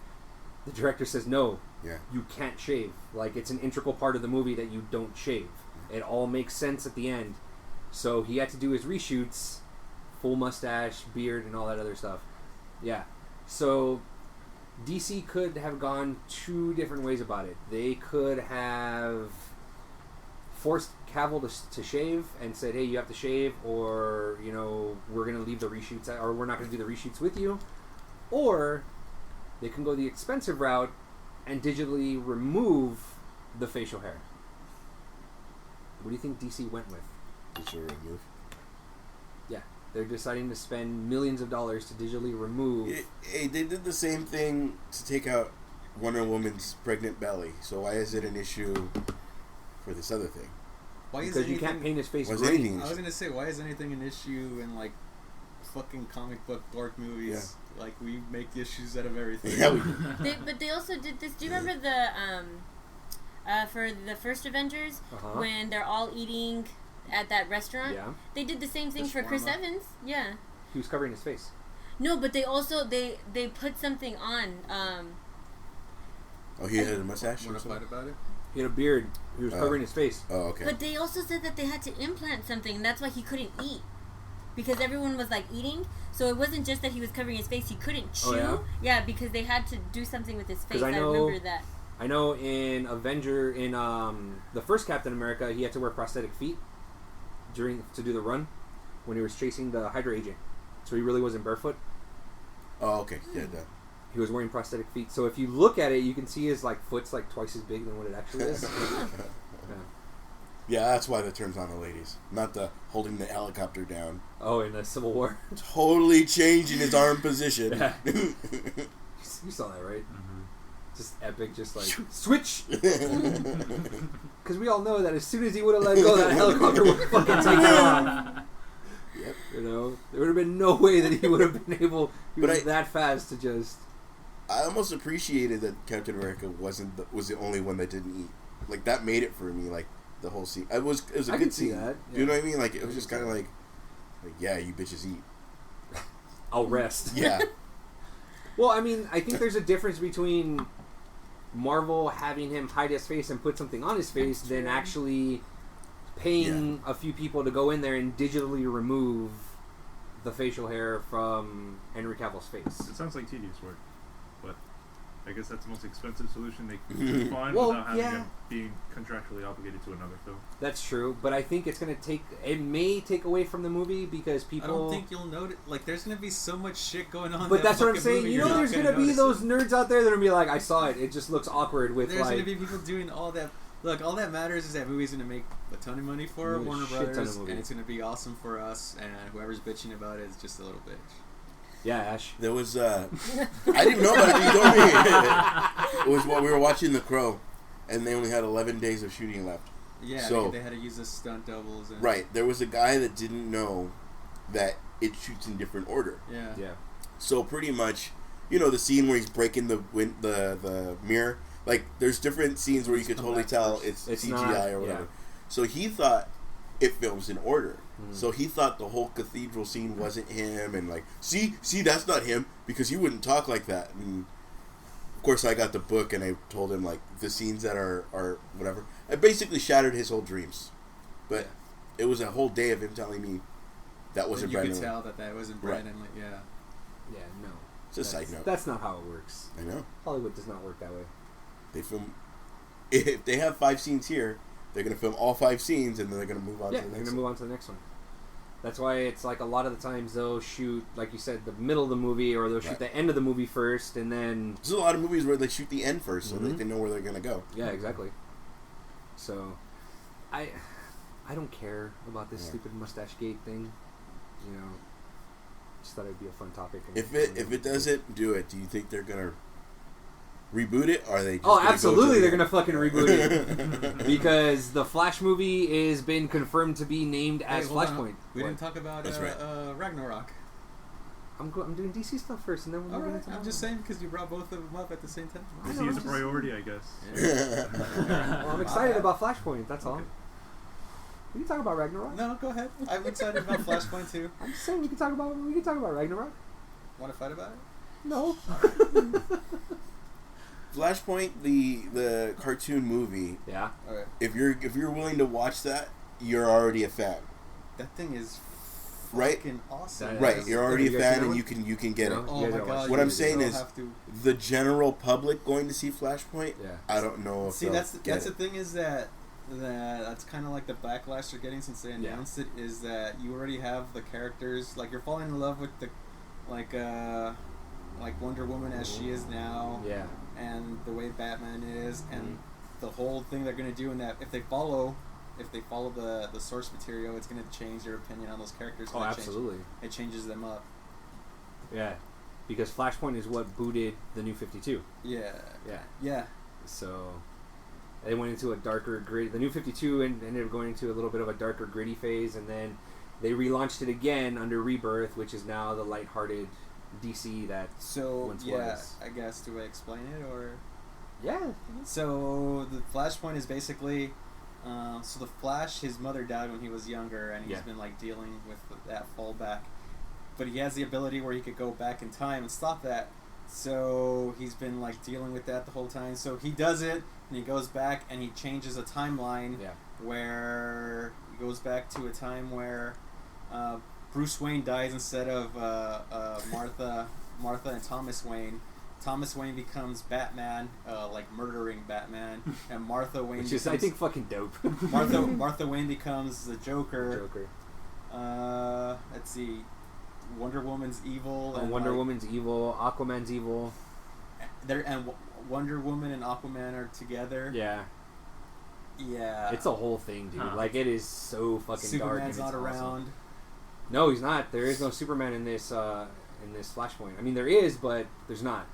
Speaker 1: The director says, no,
Speaker 2: Yeah.
Speaker 1: you can't shave. Like, it's an integral part of the movie that you don't shave. It all makes sense at the end. So he had to do his reshoots, full mustache, beard, and all that other stuff. Yeah. So DC could have gone two different ways about it. They could have forced Cavill to shave and said, hey, you have to shave, or, you know, we're going to leave the reshoots, or we're not going to do the reshoots with you. Or they can go the expensive route and digitally remove the facial hair. What do you think DC went with?
Speaker 2: It's a remove.
Speaker 1: Yeah, they're deciding to spend millions of dollars to digitally remove.
Speaker 2: Hey, they did the same thing to take out Wonder Woman's pregnant belly. So why is it an issue for this other thing?
Speaker 4: Why is
Speaker 1: because you
Speaker 4: anything?
Speaker 1: can't paint his face
Speaker 2: Was
Speaker 1: green.
Speaker 2: anything-
Speaker 4: I was gonna say, why is anything an issue in like fucking comic book dork movies? Like we make issues out of everything.
Speaker 2: Yeah, we do.
Speaker 3: But they also did this. Do you remember the for the first Avengers
Speaker 1: Uh-huh.
Speaker 3: when they're all eating at that restaurant?
Speaker 1: Yeah,
Speaker 3: They did the same thing
Speaker 4: The
Speaker 3: for Chris
Speaker 4: shawarma?
Speaker 3: Evans. Yeah.
Speaker 1: he was covering his face.
Speaker 3: No, but they also they put something on.
Speaker 2: Oh, he had a mustache or
Speaker 4: Want to fight
Speaker 2: something?
Speaker 4: about it?
Speaker 1: He had a beard. He was
Speaker 2: Oh.
Speaker 1: covering his face.
Speaker 2: Oh, okay.
Speaker 3: But they also said that they had to implant something, and that's why he couldn't eat. Because everyone was like eating, so it wasn't just that he was covering his face; he couldn't chew.
Speaker 1: Oh, yeah?
Speaker 3: Because they had to do something with his face.
Speaker 1: 'Cause I know-
Speaker 3: remember that.
Speaker 1: I know in the first Captain America, he had to wear prosthetic feet to do the run when he was chasing the Hydra agent. So he really wasn't barefoot.
Speaker 2: Oh, okay. Yeah, that.
Speaker 1: He was wearing prosthetic feet. So if you look at it, you can see his like foot's like twice as big than what it actually is.
Speaker 2: Yeah, that's why the term's on the ladies, not the holding the helicopter down.
Speaker 1: Oh, in the Civil War.
Speaker 2: Totally changing his arm position.
Speaker 1: Yeah. You saw that, right?
Speaker 5: Mm-hmm.
Speaker 1: Just epic, just like switch. Because we all know that as soon as he would have let go, that helicopter would fucking take off.
Speaker 2: Yep.
Speaker 1: You know, there would have been no way that he would have been able. He
Speaker 2: But
Speaker 1: was that fast to just.
Speaker 2: I almost appreciated that Captain America was the only one that didn't eat. Like that made it for me. Like the whole scene, it was a
Speaker 1: I
Speaker 2: good
Speaker 1: could see
Speaker 2: scene.
Speaker 1: that,
Speaker 2: Do you know
Speaker 1: yeah.
Speaker 2: what I mean? Like it was just kind of like yeah, you bitches eat.
Speaker 1: I'll rest.
Speaker 2: Yeah.
Speaker 1: Well, I mean, I think there's a difference between Marvel having him hide his face and put something on his face than actually paying a few people to go in there and digitally remove the facial hair from Henry Cavill's face.
Speaker 6: It sounds like tedious work, but I guess that's the most expensive solution they could find
Speaker 1: Well,
Speaker 6: without having
Speaker 1: yeah.
Speaker 6: him being contractually obligated to another film.
Speaker 1: That's true, but I think it's going to take... It may take away from the movie because
Speaker 4: I
Speaker 1: people...
Speaker 4: don't think you'll notice. Like, there's gonna be so much shit going on.
Speaker 1: But
Speaker 4: in that
Speaker 1: that's what I'm
Speaker 4: fucking
Speaker 1: saying.
Speaker 4: movie,
Speaker 1: You
Speaker 4: you're
Speaker 1: know
Speaker 4: not
Speaker 1: there's going to be
Speaker 4: notice
Speaker 1: those
Speaker 4: it.
Speaker 1: nerds out there that are going to be like, I saw it. It just looks awkward with
Speaker 4: There's
Speaker 1: like...
Speaker 4: gonna be people doing all that. Look, all that matters is that movie's gonna make a ton of money for
Speaker 1: Yeah,
Speaker 4: Warner
Speaker 1: shit ton of
Speaker 4: Brothers,
Speaker 1: money.
Speaker 4: and it's gonna be awesome for us. And whoever's bitching about it is just a little bitch.
Speaker 1: Yeah, Ash.
Speaker 2: There was I didn't know about it. You told me. It was while we were watching The Crow, and they only had 11 days of shooting left.
Speaker 4: Yeah,
Speaker 2: So-
Speaker 4: they had to use the stunt doubles. And,
Speaker 2: Right. There was a guy that didn't know that it shoots in different order.
Speaker 4: Yeah.
Speaker 1: Yeah.
Speaker 2: So pretty much, you know, the scene where he's breaking the mirror. Like, there's different scenes where you could
Speaker 4: Come
Speaker 2: totally
Speaker 4: back
Speaker 2: tell
Speaker 4: first.
Speaker 2: it's
Speaker 1: It's
Speaker 2: CGI
Speaker 1: not-
Speaker 2: or whatever.
Speaker 1: yeah.
Speaker 2: So he thought it films in order.
Speaker 1: Mm.
Speaker 2: So he thought the whole cathedral scene wasn't him, and like, see, that's not him because he wouldn't talk like that. And of course, I got the book and I told him like the scenes that are whatever. I basically shattered his whole dreams, but it was a whole day of him telling me that wasn't
Speaker 4: you
Speaker 2: Brandon.
Speaker 4: could tell that wasn't
Speaker 2: Right.
Speaker 4: Brandon. Like, yeah.
Speaker 1: Yeah, no.
Speaker 2: It's a side note.
Speaker 1: That's not how it works.
Speaker 2: I know.
Speaker 1: Hollywood does not work that way.
Speaker 2: They film. If they have 5 scenes here, they're gonna film all 5 scenes, and then they're gonna move on
Speaker 1: Yeah,
Speaker 2: to the
Speaker 1: they're
Speaker 2: next.
Speaker 1: going to move on to the next one. That's why it's like a lot of the times they'll shoot, like you said, the middle of the movie, or they'll shoot
Speaker 2: Right.
Speaker 1: the end of the movie first, and then...
Speaker 2: There's a lot of movies where they shoot the end first, so
Speaker 1: Mhm.
Speaker 2: that they know where they're gonna go.
Speaker 1: Yeah, exactly. So, I don't care about this
Speaker 2: Yeah.
Speaker 1: stupid mustache gate thing. You know, just thought it'd be a fun topic.
Speaker 2: If it doesn't do it, do you think they're gonna reboot it? Or are they? Just
Speaker 1: Oh,
Speaker 2: gonna go
Speaker 1: absolutely,
Speaker 2: to
Speaker 1: they're
Speaker 2: the
Speaker 1: gonna fucking reboot it because the Flash movie has been confirmed to be named as
Speaker 4: Hey, hold on.
Speaker 1: Flashpoint.
Speaker 4: We
Speaker 1: What?
Speaker 4: didn't talk about
Speaker 2: That's right.
Speaker 4: Ragnarok.
Speaker 1: I'm doing DC stuff first, and then we're
Speaker 4: All
Speaker 1: moving
Speaker 4: right,
Speaker 1: into
Speaker 4: I'm just saying because you brought both of them up at the same time.
Speaker 1: I
Speaker 6: This
Speaker 1: know,
Speaker 6: is a
Speaker 1: I'm just-
Speaker 6: priority, I guess.
Speaker 1: Well, I'm excited about Flashpoint. That's all.
Speaker 6: Okay.
Speaker 1: We can talk about Ragnarok.
Speaker 4: No, go ahead. I'm excited about Flashpoint too.
Speaker 1: I'm just saying we can talk about Ragnarok.
Speaker 4: Want to fight about it?
Speaker 1: No.
Speaker 2: Flashpoint, the cartoon movie.
Speaker 1: Yeah.
Speaker 4: All right.
Speaker 2: If you're willing to watch that, you're already a fan,
Speaker 4: That thing is
Speaker 2: Right?
Speaker 4: fucking awesome.
Speaker 1: That
Speaker 2: right?
Speaker 1: is-
Speaker 2: You're already
Speaker 1: you
Speaker 2: a
Speaker 1: guys seen
Speaker 2: fan,
Speaker 1: that
Speaker 2: and
Speaker 1: one?
Speaker 2: you can get
Speaker 1: No.
Speaker 2: it.
Speaker 4: Oh
Speaker 1: You
Speaker 4: my
Speaker 1: guys gotta watch
Speaker 4: god!
Speaker 1: it.
Speaker 2: What I'm
Speaker 4: you
Speaker 2: saying
Speaker 4: so
Speaker 2: is-
Speaker 4: have to.
Speaker 2: The general public going to see Flashpoint,
Speaker 1: Yeah.
Speaker 2: I don't know if
Speaker 4: See,
Speaker 2: they'll
Speaker 4: that's
Speaker 2: get
Speaker 4: the
Speaker 2: it.
Speaker 4: thing is that's kind of like the backlash they're getting since they announced it. Is that you already have the characters, like you're falling in love with the like Wonder Woman as she is now,
Speaker 1: Yeah.
Speaker 4: and the way Batman is, and the whole thing they're gonna do in that if they follow the source material, it's gonna change your opinion on those characters.
Speaker 1: Oh,
Speaker 4: Gonna
Speaker 1: absolutely.
Speaker 4: It changes them up.
Speaker 1: Yeah. Because Flashpoint is what booted the New 52.
Speaker 4: Yeah.
Speaker 1: Yeah.
Speaker 4: Yeah.
Speaker 1: So, They went into a darker, gritty. The New 52 ended up going into a little bit of a darker, gritty phase, and then they relaunched it again under Rebirth, which is now the lighthearted DC that once was.
Speaker 4: I guess, do I explain it, or?
Speaker 1: Yeah.
Speaker 4: So, the Flashpoint is basically... so the Flash, his mother died when he was younger, and he's been, like, dealing with that fallback. But he has the ability where he could go back in time and stop that. So he's been like dealing with that the whole time. So he does it, and he goes back and he changes a timeline where he goes back to a time where Bruce Wayne dies instead of Martha and Thomas Wayne. Thomas Wayne becomes Batman, like murdering Batman, and Martha Wayne
Speaker 1: which is I think fucking dope.
Speaker 4: Martha Wayne becomes the Joker. Let's see. Wonder Woman's evil. And
Speaker 1: Wonder Woman's evil. Aquaman's evil.
Speaker 4: Wonder Woman and Aquaman are together.
Speaker 1: Yeah.
Speaker 4: Yeah.
Speaker 1: It's a whole thing, dude.
Speaker 5: Huh.
Speaker 1: Like, it is so fucking dark.
Speaker 4: Superman's not around.
Speaker 1: Awesome. No, he's not. There is no Superman in this Flashpoint. I mean, there is, but there's not.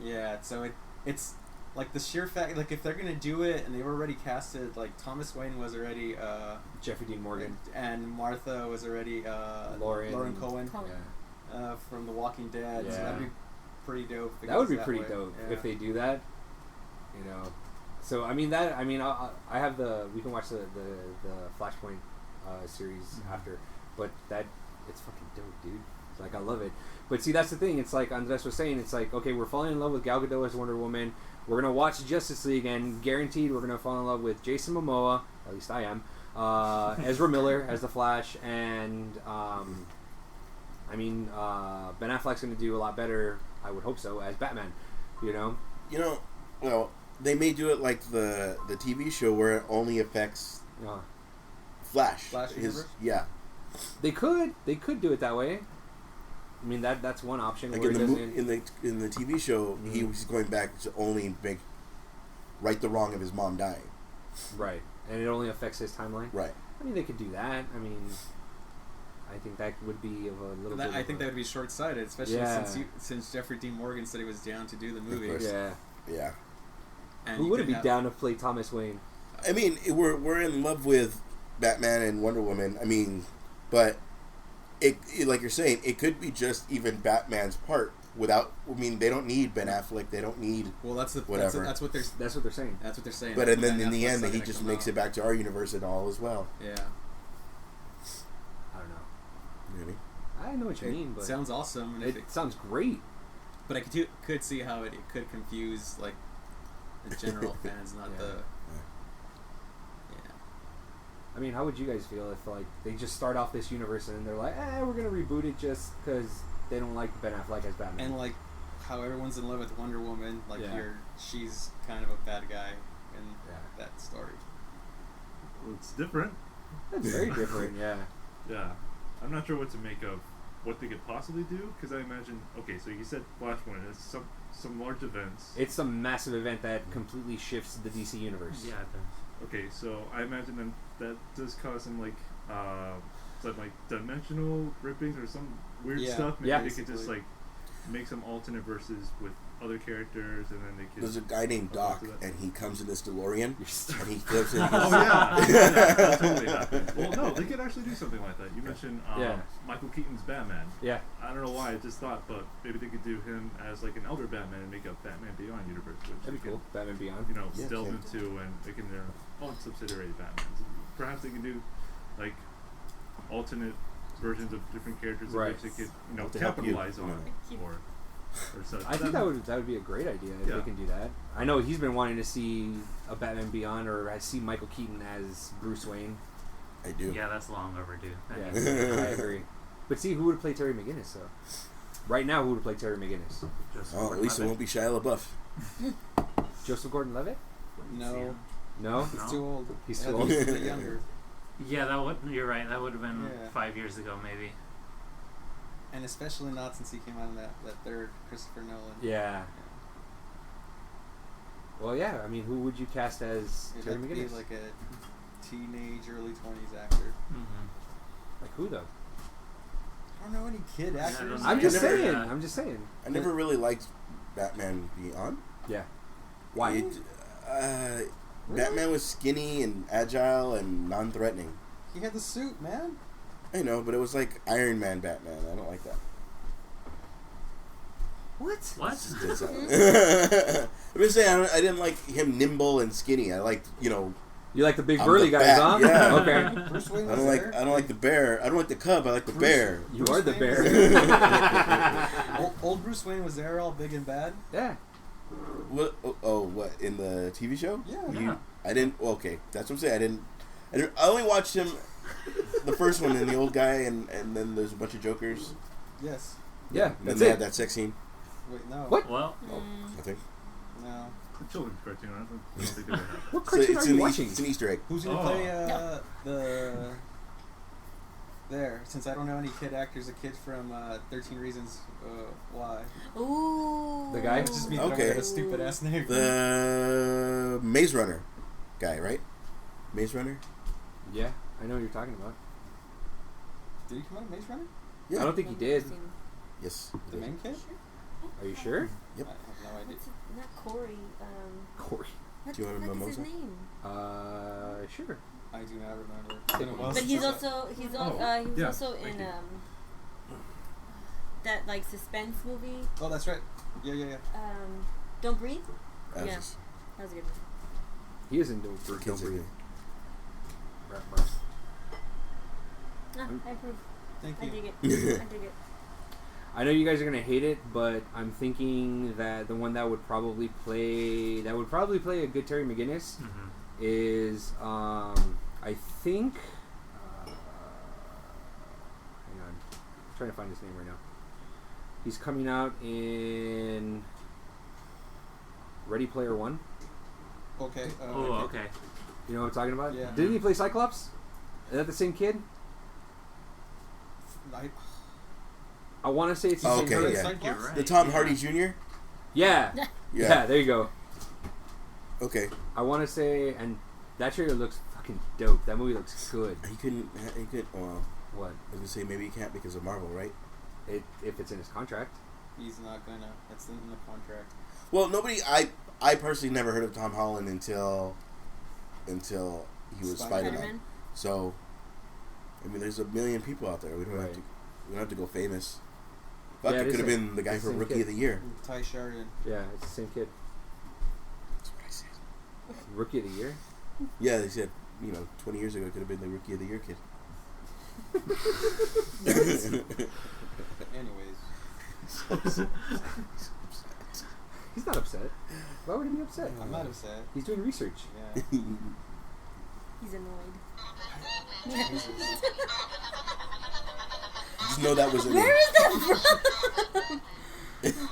Speaker 4: Yeah. So it's like the sheer fact, like if they're gonna do it, and they've already casted, like Thomas Wayne was already
Speaker 1: Jeffrey Dean Morgan,
Speaker 4: and Martha was already Lauren Cohen.
Speaker 1: Yeah.
Speaker 4: From The Walking Dead.
Speaker 1: Yeah.
Speaker 4: So that'd be pretty dope. if it
Speaker 1: That would
Speaker 4: goes
Speaker 1: be pretty
Speaker 4: way.
Speaker 1: dope
Speaker 4: Yeah.
Speaker 1: if they do that. You know. So I mean I have we can watch the Flashpoint series after, but it's fucking dope, dude. It's like I love it. But see, that's the thing. It's like Andres was saying. It's like, okay, we're falling in love with Gal Gadot as Wonder Woman. We're gonna watch Justice League, and guaranteed we're gonna fall in love with Jason Momoa. At least I am. Ezra Miller as the Flash, and Ben Affleck's gonna do a lot better. I would hope so as Batman. You know.
Speaker 2: Well, they may do it like the TV show where it only affects Flash.
Speaker 4: Universe?
Speaker 2: Yeah.
Speaker 1: They could do it that way. I mean that's one option.
Speaker 2: Like
Speaker 1: where
Speaker 2: in the TV show, he was going back to only right the wrong of his mom dying.
Speaker 1: Right, and it only affects his timeline.
Speaker 2: Right.
Speaker 1: I mean, they could do that. I mean, I think that would be of a little bit.
Speaker 4: I think that would be short-sighted, especially since Jeffrey Dean Morgan said he was down to do the movie.
Speaker 1: Yeah.
Speaker 2: Yeah.
Speaker 4: And
Speaker 1: who wouldn't be down to play Thomas Wayne?
Speaker 2: I mean, we're in love with Batman and Wonder Woman. I mean, but it like you're saying, it could be just even Batman's part without. I mean, they don't need Ben Affleck. They don't need.
Speaker 4: Well, that's
Speaker 2: whatever.
Speaker 4: That's what they're saying.
Speaker 1: That's what they're saying.
Speaker 2: But and then in the end, he just makes it back to our universe and all as well.
Speaker 4: Yeah.
Speaker 1: I don't know.
Speaker 2: Really?
Speaker 1: I know what you mean, but
Speaker 4: sounds awesome. And
Speaker 1: it sounds great.
Speaker 4: But I could see how it could confuse like the general fans, not the. Yeah.
Speaker 1: I mean, how would you guys feel if like they just start off this universe and then they're like, we're gonna reboot it just because they don't like Ben Affleck as Batman?
Speaker 4: And like how everyone's in love with Wonder Woman, like she's kind of a bad guy in that story.
Speaker 6: Well, it's different.
Speaker 1: It's very different, yeah.
Speaker 6: Yeah. I'm not sure what to make of what they could possibly do, because I imagine, okay, so you said Flashpoint, it's some large events.
Speaker 1: It's some massive event that completely shifts the DC universe.
Speaker 5: Yeah, it does.
Speaker 6: Okay, so I imagine then that does cause some like dimensional rippings or some weird stuff. Maybe they could just like make some alternate verses with other characters, and then they could.
Speaker 2: There's a guy named Doc, and he comes in this DeLorean, and he lives in.
Speaker 6: Oh yeah, that totally happened. Well, no, they could actually do something like that. You mentioned Michael Keaton's Batman.
Speaker 1: Yeah.
Speaker 6: I don't know why I just thought, but maybe they could do him as like an elder Batman and make a Batman Beyond universe, which
Speaker 1: That'd be cool. Batman Beyond.
Speaker 6: You know, delve into and they can their own subsidiary Batmans. Perhaps they can do like alternate versions of different characters in which they could, capitalize on or such.
Speaker 1: I think that would be a great idea if they can do that. I know he's been wanting to see a Batman Beyond, or I see Michael Keaton as Bruce Wayne.
Speaker 2: I do.
Speaker 5: Yeah, that's long overdue.
Speaker 1: Yeah, I agree. But see, who would play Terry McGinnis, though? Right now, who would play Terry McGinnis?
Speaker 2: At least it won't be Shia LaBeouf.
Speaker 1: Joseph Gordon-Levitt?
Speaker 4: No.
Speaker 1: No?
Speaker 4: He's too old.
Speaker 1: He's too old.
Speaker 4: He's a bit younger.
Speaker 5: Yeah, you're right. That would have been 5 years ago, maybe.
Speaker 4: And especially not since he came out in that third Christopher Nolan.
Speaker 1: Yeah. Well, yeah. I mean, who would you cast as Terry
Speaker 4: It'd
Speaker 1: McGinnis?
Speaker 4: be like a teenage, early 20s actor.
Speaker 5: Mm-hmm.
Speaker 1: Like who, though?
Speaker 4: I don't know any kid actors.
Speaker 1: I'm just saying.
Speaker 2: I never really liked Batman Beyond.
Speaker 1: Yeah. Why?
Speaker 2: Batman was skinny and agile and non-threatening.
Speaker 4: He had the suit, man.
Speaker 2: I know, but it was like Iron Man Batman. I don't like that.
Speaker 5: What?
Speaker 2: I'm just saying, I didn't like him nimble and skinny. I liked,
Speaker 1: You like the big
Speaker 2: I'm
Speaker 1: burly
Speaker 2: the
Speaker 1: guys,
Speaker 2: bat,
Speaker 1: huh?
Speaker 2: yeah.
Speaker 1: Okay.
Speaker 4: Bruce Wayne
Speaker 2: I
Speaker 4: was
Speaker 2: don't
Speaker 4: there.
Speaker 2: like the bear. I don't like the cub. I like the bear.
Speaker 1: You
Speaker 4: Bruce
Speaker 1: are the
Speaker 4: Wayne
Speaker 1: bear.
Speaker 4: Old Bruce Wayne was there, all big and bad.
Speaker 1: Yeah.
Speaker 2: What? Oh, what in the TV show?
Speaker 4: Yeah.
Speaker 2: I didn't. Okay, that's what I'm saying. I only watched him, the first one, and the old guy, and then there's a bunch of Jokers.
Speaker 4: Yes.
Speaker 1: Yeah.
Speaker 2: And then
Speaker 1: That's
Speaker 2: they
Speaker 1: it.
Speaker 2: had that sex scene.
Speaker 4: Wait, no.
Speaker 1: What?
Speaker 5: Well,
Speaker 2: I think.
Speaker 4: No.
Speaker 6: The children's cartoon. I don't think they would have.
Speaker 1: What
Speaker 2: So
Speaker 1: cartoon
Speaker 2: it's
Speaker 1: are you
Speaker 2: an
Speaker 1: watching?
Speaker 2: it's an Easter egg.
Speaker 4: Who's gonna
Speaker 6: Oh.
Speaker 4: play the? There, since I don't know any kid actors, a kid from 13 Reasons Why.
Speaker 3: Ooh.
Speaker 1: The guy?
Speaker 4: It's just me that
Speaker 2: Okay.
Speaker 4: got a stupid ass name.
Speaker 2: The Maze Runner guy, right? Maze Runner.
Speaker 1: Yeah, I know what you're talking about.
Speaker 4: Did he come out of Maze Runner?
Speaker 2: Yeah.
Speaker 1: I don't think he did.
Speaker 2: Yes.
Speaker 4: The main kid?
Speaker 1: Are you sure?
Speaker 2: Yep.
Speaker 4: I have no idea.
Speaker 3: What's his, not Corey.
Speaker 1: Corey.
Speaker 3: What
Speaker 2: Do you
Speaker 3: the
Speaker 2: want a
Speaker 3: fuck is his
Speaker 2: mimosa?
Speaker 3: name?
Speaker 1: Sure.
Speaker 4: I do not remember. It's been a while
Speaker 3: But
Speaker 4: since
Speaker 3: he's
Speaker 4: I-
Speaker 3: also he was
Speaker 6: yeah,
Speaker 3: also
Speaker 6: thank
Speaker 3: in
Speaker 6: you.
Speaker 3: that like suspense movie.
Speaker 4: Oh, that's right. Yeah.
Speaker 3: Don't Breathe.
Speaker 2: That was
Speaker 3: Yeah.
Speaker 2: just
Speaker 3: That was a good one.
Speaker 1: He is in Don't
Speaker 2: kids
Speaker 1: Breathe.
Speaker 2: again.
Speaker 3: I approve.
Speaker 4: Thank
Speaker 3: I
Speaker 4: you.
Speaker 3: dig it. I dig it.
Speaker 1: I know you guys are gonna hate it, but I'm thinking that the one that would probably play a good Terry McGinnis
Speaker 5: mhm.
Speaker 1: is I think hang on, I'm trying to find his name right now. He's coming out in Ready Player One.
Speaker 4: Okay.
Speaker 5: Oh, okay.
Speaker 1: You know what I'm talking about?
Speaker 4: Yeah.
Speaker 1: Didn't he play Cyclops? Is that the same kid? I want to say it's the same
Speaker 2: Okay,
Speaker 1: kid.
Speaker 2: yeah.
Speaker 5: I think you're right.
Speaker 2: The Tom
Speaker 5: yeah.
Speaker 2: Hardy Jr.
Speaker 1: Yeah. Yeah, there you go.
Speaker 2: Okay.
Speaker 1: I want to say, and that trailer looks fucking dope. That movie looks good.
Speaker 2: He couldn't. Well,
Speaker 1: What?
Speaker 2: I was gonna say maybe he can't because of Marvel, right?
Speaker 1: If it's in his contract.
Speaker 4: He's not gonna. That's in the contract.
Speaker 2: Well, nobody. I personally never heard of Tom Holland until he was
Speaker 4: Spider-Man.
Speaker 2: Spider-Man. So, I mean, there's a million people out there. We don't have
Speaker 1: Right.
Speaker 2: to. We don't have to go famous. Fuck,
Speaker 1: Yeah,
Speaker 2: it
Speaker 1: it
Speaker 2: could have
Speaker 1: is
Speaker 2: been the guy
Speaker 1: it's the
Speaker 2: from
Speaker 1: same
Speaker 2: Rookie
Speaker 1: kid.
Speaker 2: of the Year.
Speaker 4: Ty Sheridan.
Speaker 1: Yeah, it's the same kid.
Speaker 2: That's what I said.
Speaker 1: Rookie of the year.
Speaker 2: Yeah, they said 20 years ago it could have been the Rookie of the Year kid.
Speaker 4: Anyways.
Speaker 1: He's not upset. Why would he be upset?
Speaker 4: I'm not upset.
Speaker 1: He's doing research.
Speaker 4: Yeah.
Speaker 3: He's annoyed.
Speaker 2: Just know that was in
Speaker 3: Where
Speaker 2: it.
Speaker 3: is that from?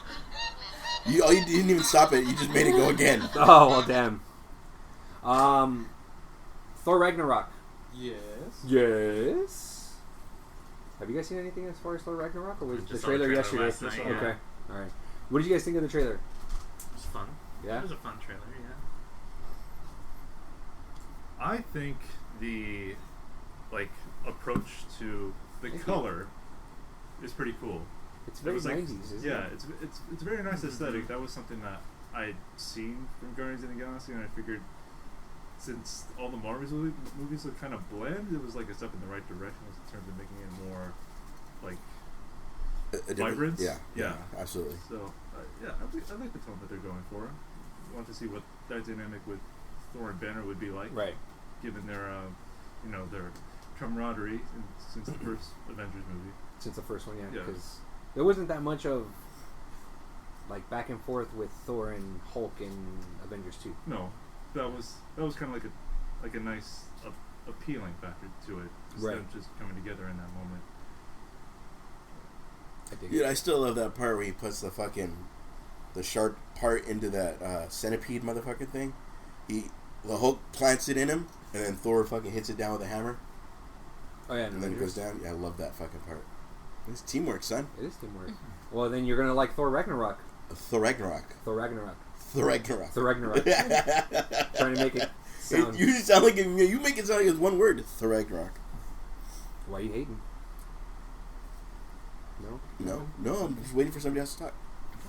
Speaker 2: You didn't even stop it. You just made it go again.
Speaker 1: Oh well, damn. Thor Ragnarok.
Speaker 4: Yes.
Speaker 1: Yes. Have you guys seen anything as far as Thor Ragnarok, or was
Speaker 5: Just
Speaker 1: the
Speaker 5: saw the
Speaker 1: trailer
Speaker 5: trailer
Speaker 1: yesterday?
Speaker 5: last night, yeah.
Speaker 1: Okay. All right. What did you guys think of the trailer?
Speaker 5: It was fun.
Speaker 1: Yeah.
Speaker 5: It was a fun trailer, yeah.
Speaker 6: I think the approach to the
Speaker 1: Thank you.
Speaker 6: color is pretty cool.
Speaker 1: It's
Speaker 6: It
Speaker 1: very
Speaker 6: was like,
Speaker 1: 90s, isn't
Speaker 6: yeah,
Speaker 1: it?
Speaker 6: it's a very nice aesthetic. That was something that I'd seen from Guardians of the Galaxy, and I figured since all the Marvel movies look kind of bland, it was like a step in the right direction in terms of making it more like
Speaker 2: A different-
Speaker 6: Vibrance?
Speaker 2: Yeah.
Speaker 6: Yeah.
Speaker 2: Absolutely.
Speaker 6: so. I like the tone that they're going for. I want to see what that dynamic with Thor and Banner would be like,
Speaker 1: Right.
Speaker 6: given their their camaraderie since the first Avengers movie.
Speaker 1: Since the first one, yeah,
Speaker 6: Yeah.
Speaker 1: because there wasn't that much of like back and forth with Thor and Hulk in Avengers 2.
Speaker 6: No, that was kind of like a nice appealing factor to it. Just
Speaker 1: Right.
Speaker 6: them just coming together in that moment.
Speaker 1: I dig
Speaker 2: Dude,
Speaker 1: it.
Speaker 2: I still love that part where he puts the sharp part into that centipede motherfucking thing. The Hulk plants it in him, and then Thor fucking hits it down with a hammer,
Speaker 1: Oh yeah,
Speaker 2: and then it goes down. Yeah, I love that fucking part. It's teamwork, son.
Speaker 1: It is teamwork. Well, then you're gonna like Thor Ragnarok.
Speaker 2: Thor Ragnarok.
Speaker 1: Thor Ragnarok.
Speaker 2: Thor Ragnarok.
Speaker 1: Thor Ragnarok. Trying to make it sound.
Speaker 2: You sound like you make it sound like it's one word. Thor Ragnarok.
Speaker 1: Why you hating? No.
Speaker 2: No, I'm just waiting for somebody else to talk.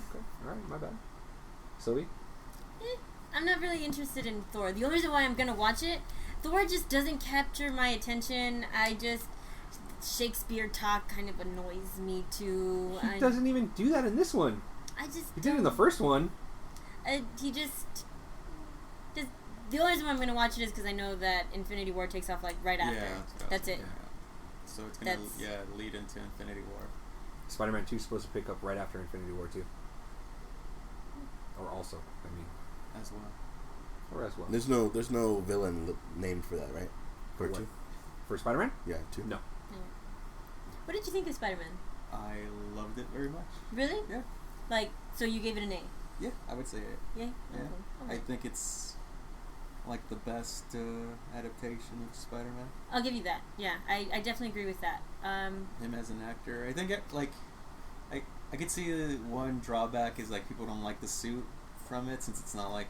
Speaker 1: Okay. All right. My bad. Sylvie.
Speaker 3: I'm not really interested in Thor. The only reason why I'm gonna watch it, Thor just doesn't capture my attention. Shakespeare talk kind of annoys me too.
Speaker 1: He doesn't even do that in this one. He did it in the first one.
Speaker 3: He just. The only reason why I'm gonna watch it is because I know that Infinity War takes off like right after. That's it.
Speaker 4: Yeah. So it's gonna lead into Infinity War.
Speaker 1: Spider-Man 2 is supposed to pick up right after Infinity War 2. Or also, I mean.
Speaker 4: As well.
Speaker 1: Or as well.
Speaker 2: There's no villain named for that, right? For
Speaker 1: What?
Speaker 2: 2?
Speaker 1: For Spider-Man?
Speaker 2: Yeah, 2.
Speaker 1: No.
Speaker 3: What did you think of Spider-Man?
Speaker 4: I loved it very much.
Speaker 3: Really?
Speaker 4: Yeah.
Speaker 3: Like, so you gave it an A?
Speaker 4: Yeah, I would say it.
Speaker 3: Yeah?
Speaker 4: Yeah.
Speaker 3: Okay.
Speaker 4: I think it's like the best adaptation of Spider-Man.
Speaker 3: I'll give you that. Yeah, I definitely agree with that.
Speaker 4: Him as an actor, I think I could see one drawback is like people don't like the suit from it since it's not like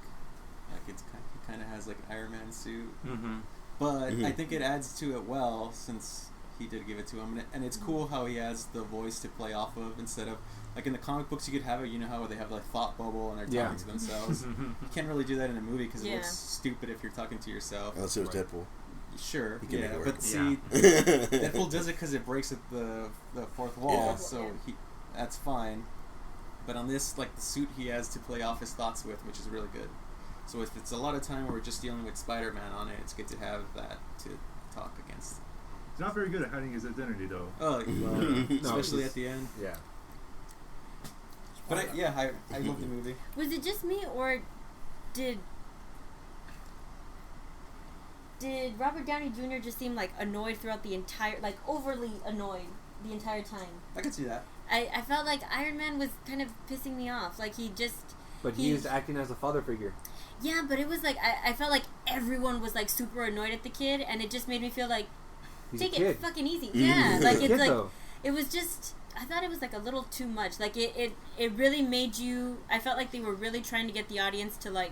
Speaker 4: it's he kind of has like an Iron Man suit.
Speaker 5: Mm-hmm.
Speaker 4: But I think it adds to it well since he did give it to him, and it's cool how he has the voice to play off of instead of like in the comic books you could have it. You know how they have like thought bubble and they're talking to themselves. You can't really do that in a movie because it looks stupid if you're talking to yourself.
Speaker 2: Unless it was Deadpool.
Speaker 4: Sure,
Speaker 2: He can make it work.
Speaker 4: but see, Deadpool does it because it breaks the fourth wall, so that's fine. But on this, like the suit he has to play off his thoughts with, which is really good. So if it's a lot of time where we're just dealing with Spider-Man on it, it's good to have that to talk against.
Speaker 6: He's not very good at hiding his identity, though.
Speaker 4: Oh, well, especially at the end.
Speaker 1: Yeah.
Speaker 4: But I love the movie.
Speaker 3: Was it just me, or did Robert Downey Jr. just seem like annoyed throughout the entire, like overly annoyed the entire time?
Speaker 4: I can see that.
Speaker 3: I felt like Iron Man was kind of pissing me off. Like
Speaker 1: But he was acting as a father figure.
Speaker 3: Yeah, but it was like I felt like everyone was like super annoyed at the kid, and it just made me feel like take it fucking easy. Yeah, like it's like it was just. I thought it was like a little too much. Like it really made you. I felt like they were really trying to get the audience to like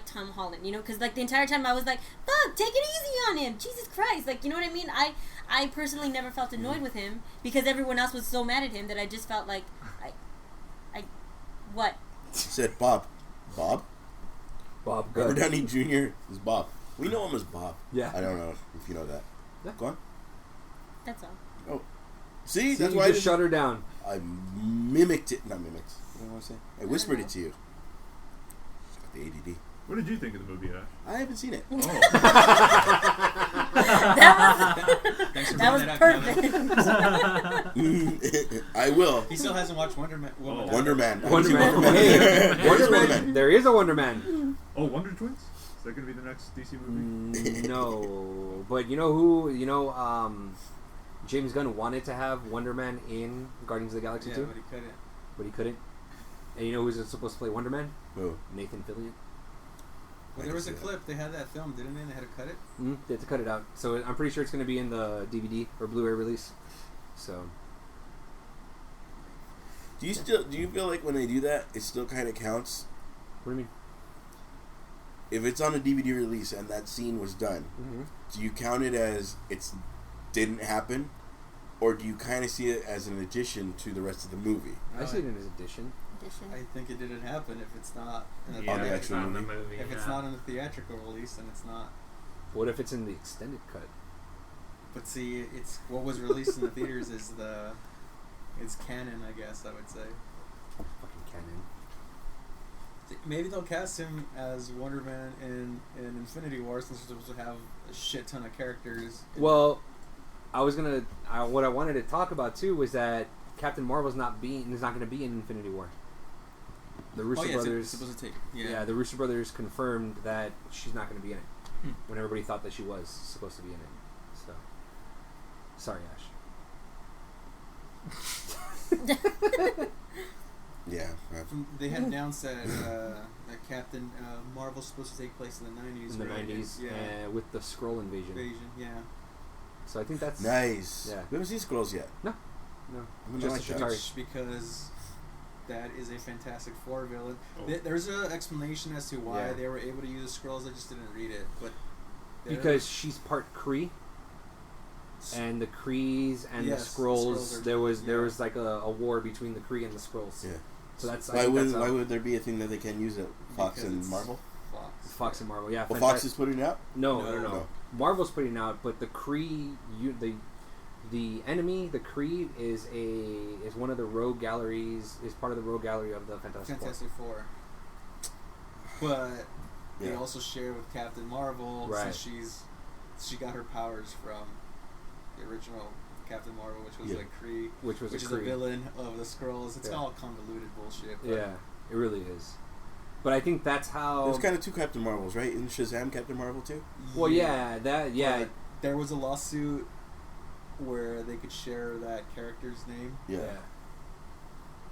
Speaker 3: Tom Holland, you know, because like the entire time I was like, "Fuck, take it easy on him, Jesus Christ!" Like you know what I mean? I personally never felt annoyed with him because everyone else was so mad at him that I just felt like what?
Speaker 2: Said Bob.
Speaker 1: Bob.
Speaker 2: Robert Downey Jr. is Bob. We know him as Bob.
Speaker 1: Yeah.
Speaker 2: I don't know if you know that.
Speaker 1: Yeah.
Speaker 2: Go on.
Speaker 3: That's all.
Speaker 2: Oh. See, that's
Speaker 1: you
Speaker 2: why
Speaker 1: just shut her down.
Speaker 2: I mimicked it. Not mimicked. What do I want to say? I whispered it to you. She's got the ADD.
Speaker 6: What did you think of the movie, Ash?
Speaker 2: I haven't seen it.
Speaker 6: Oh.
Speaker 3: that was perfect.
Speaker 2: I will.
Speaker 4: He still hasn't watched Wonder Man.
Speaker 2: Wonder Man.
Speaker 1: Wonder Man. Hey, Wonder Man. There is a Wonder Man.
Speaker 6: Oh, Wonder Twins? Is that going to be the next DC movie?
Speaker 1: No. But you know who? You know, James Gunn wanted to have Wonder Man in Guardians of the Galaxy 2.
Speaker 4: But he couldn't.
Speaker 1: But he couldn't. And you know who's supposed to play Wonder Man?
Speaker 2: Who?
Speaker 1: Nathan Fillion.
Speaker 4: Well, there was a clip. They had that film, didn't they? They had to cut it.
Speaker 1: They had to cut it out. So I'm pretty sure it's going to be in the DVD or Blu-ray release. So.
Speaker 2: Do you feel like when they do that, it still kind of counts?
Speaker 1: What do you mean?
Speaker 2: If it's on a DVD release and that scene was done, do you count it as it didn't happen, or do you kind of see it as an addition to the rest of the movie?
Speaker 1: I see it as addition.
Speaker 4: I think it didn't happen if it's not in
Speaker 2: on the actual
Speaker 5: movie.
Speaker 4: If it's not in the theatrical release, then it's not.
Speaker 1: What if it's in the extended cut?
Speaker 4: But see, it's what was released in the theaters is it's canon, I guess I would say.
Speaker 1: Fucking canon.
Speaker 4: Maybe they'll cast him as Wonder Man in Infinity War since we're supposed to have a shit ton of characters.
Speaker 1: Well, what I wanted to talk about too was that Captain Marvel's not going to be in Infinity War. The Russo brothers.
Speaker 4: Supposed to take.
Speaker 1: Yeah, the Russo brothers confirmed that she's not going to be in it when everybody thought that she was supposed to be in it. So, sorry, Ash.
Speaker 2: Yeah.
Speaker 4: They had announced that Captain Marvel's supposed to take place in the 90s.
Speaker 1: In the
Speaker 4: right?
Speaker 1: 90s,
Speaker 4: Yeah.
Speaker 1: with the Skrull invasion.
Speaker 4: Yeah.
Speaker 1: So I think that's
Speaker 2: Nice.
Speaker 1: Yeah.
Speaker 2: We haven't seen Skrulls yet.
Speaker 1: No.
Speaker 2: I'm
Speaker 1: Just
Speaker 2: like
Speaker 1: a
Speaker 2: that.
Speaker 1: Sorry.
Speaker 4: Because that is a Fantastic Four villain.
Speaker 6: Oh.
Speaker 4: There's an explanation as to why
Speaker 1: Yeah.
Speaker 4: they were able to use the Skrulls. I just didn't read it, but
Speaker 1: because she's part Kree, and the Krees and
Speaker 4: Yes,
Speaker 1: the Skrulls.
Speaker 4: the Skrulls are-
Speaker 1: There was like a war between the Kree and the Skrulls.
Speaker 2: Yeah.
Speaker 1: So that's
Speaker 2: Why would there be a thing that they can use at Fox
Speaker 4: Because
Speaker 2: and
Speaker 4: it's
Speaker 2: Marvel?
Speaker 1: Fox and Marvel, yeah.
Speaker 2: Well, Fox is putting it out?
Speaker 1: No. Marvel's putting it out, but the Kree, the enemy, the Kree is one of the rogue galleries, is part of the rogue gallery of the Fantastic Four.
Speaker 4: But they also share with Captain Marvel, since she got her powers from the original Captain Marvel, which was like Kree, which is a villain of the Skrulls. It's all convoluted bullshit.
Speaker 1: Yeah, it really is. But I think that's how.
Speaker 2: There's kind of two Captain Marvels, right? In Shazam, Captain Marvel too.
Speaker 1: Well, but
Speaker 4: there was a lawsuit where they could share that character's name.
Speaker 2: Yeah.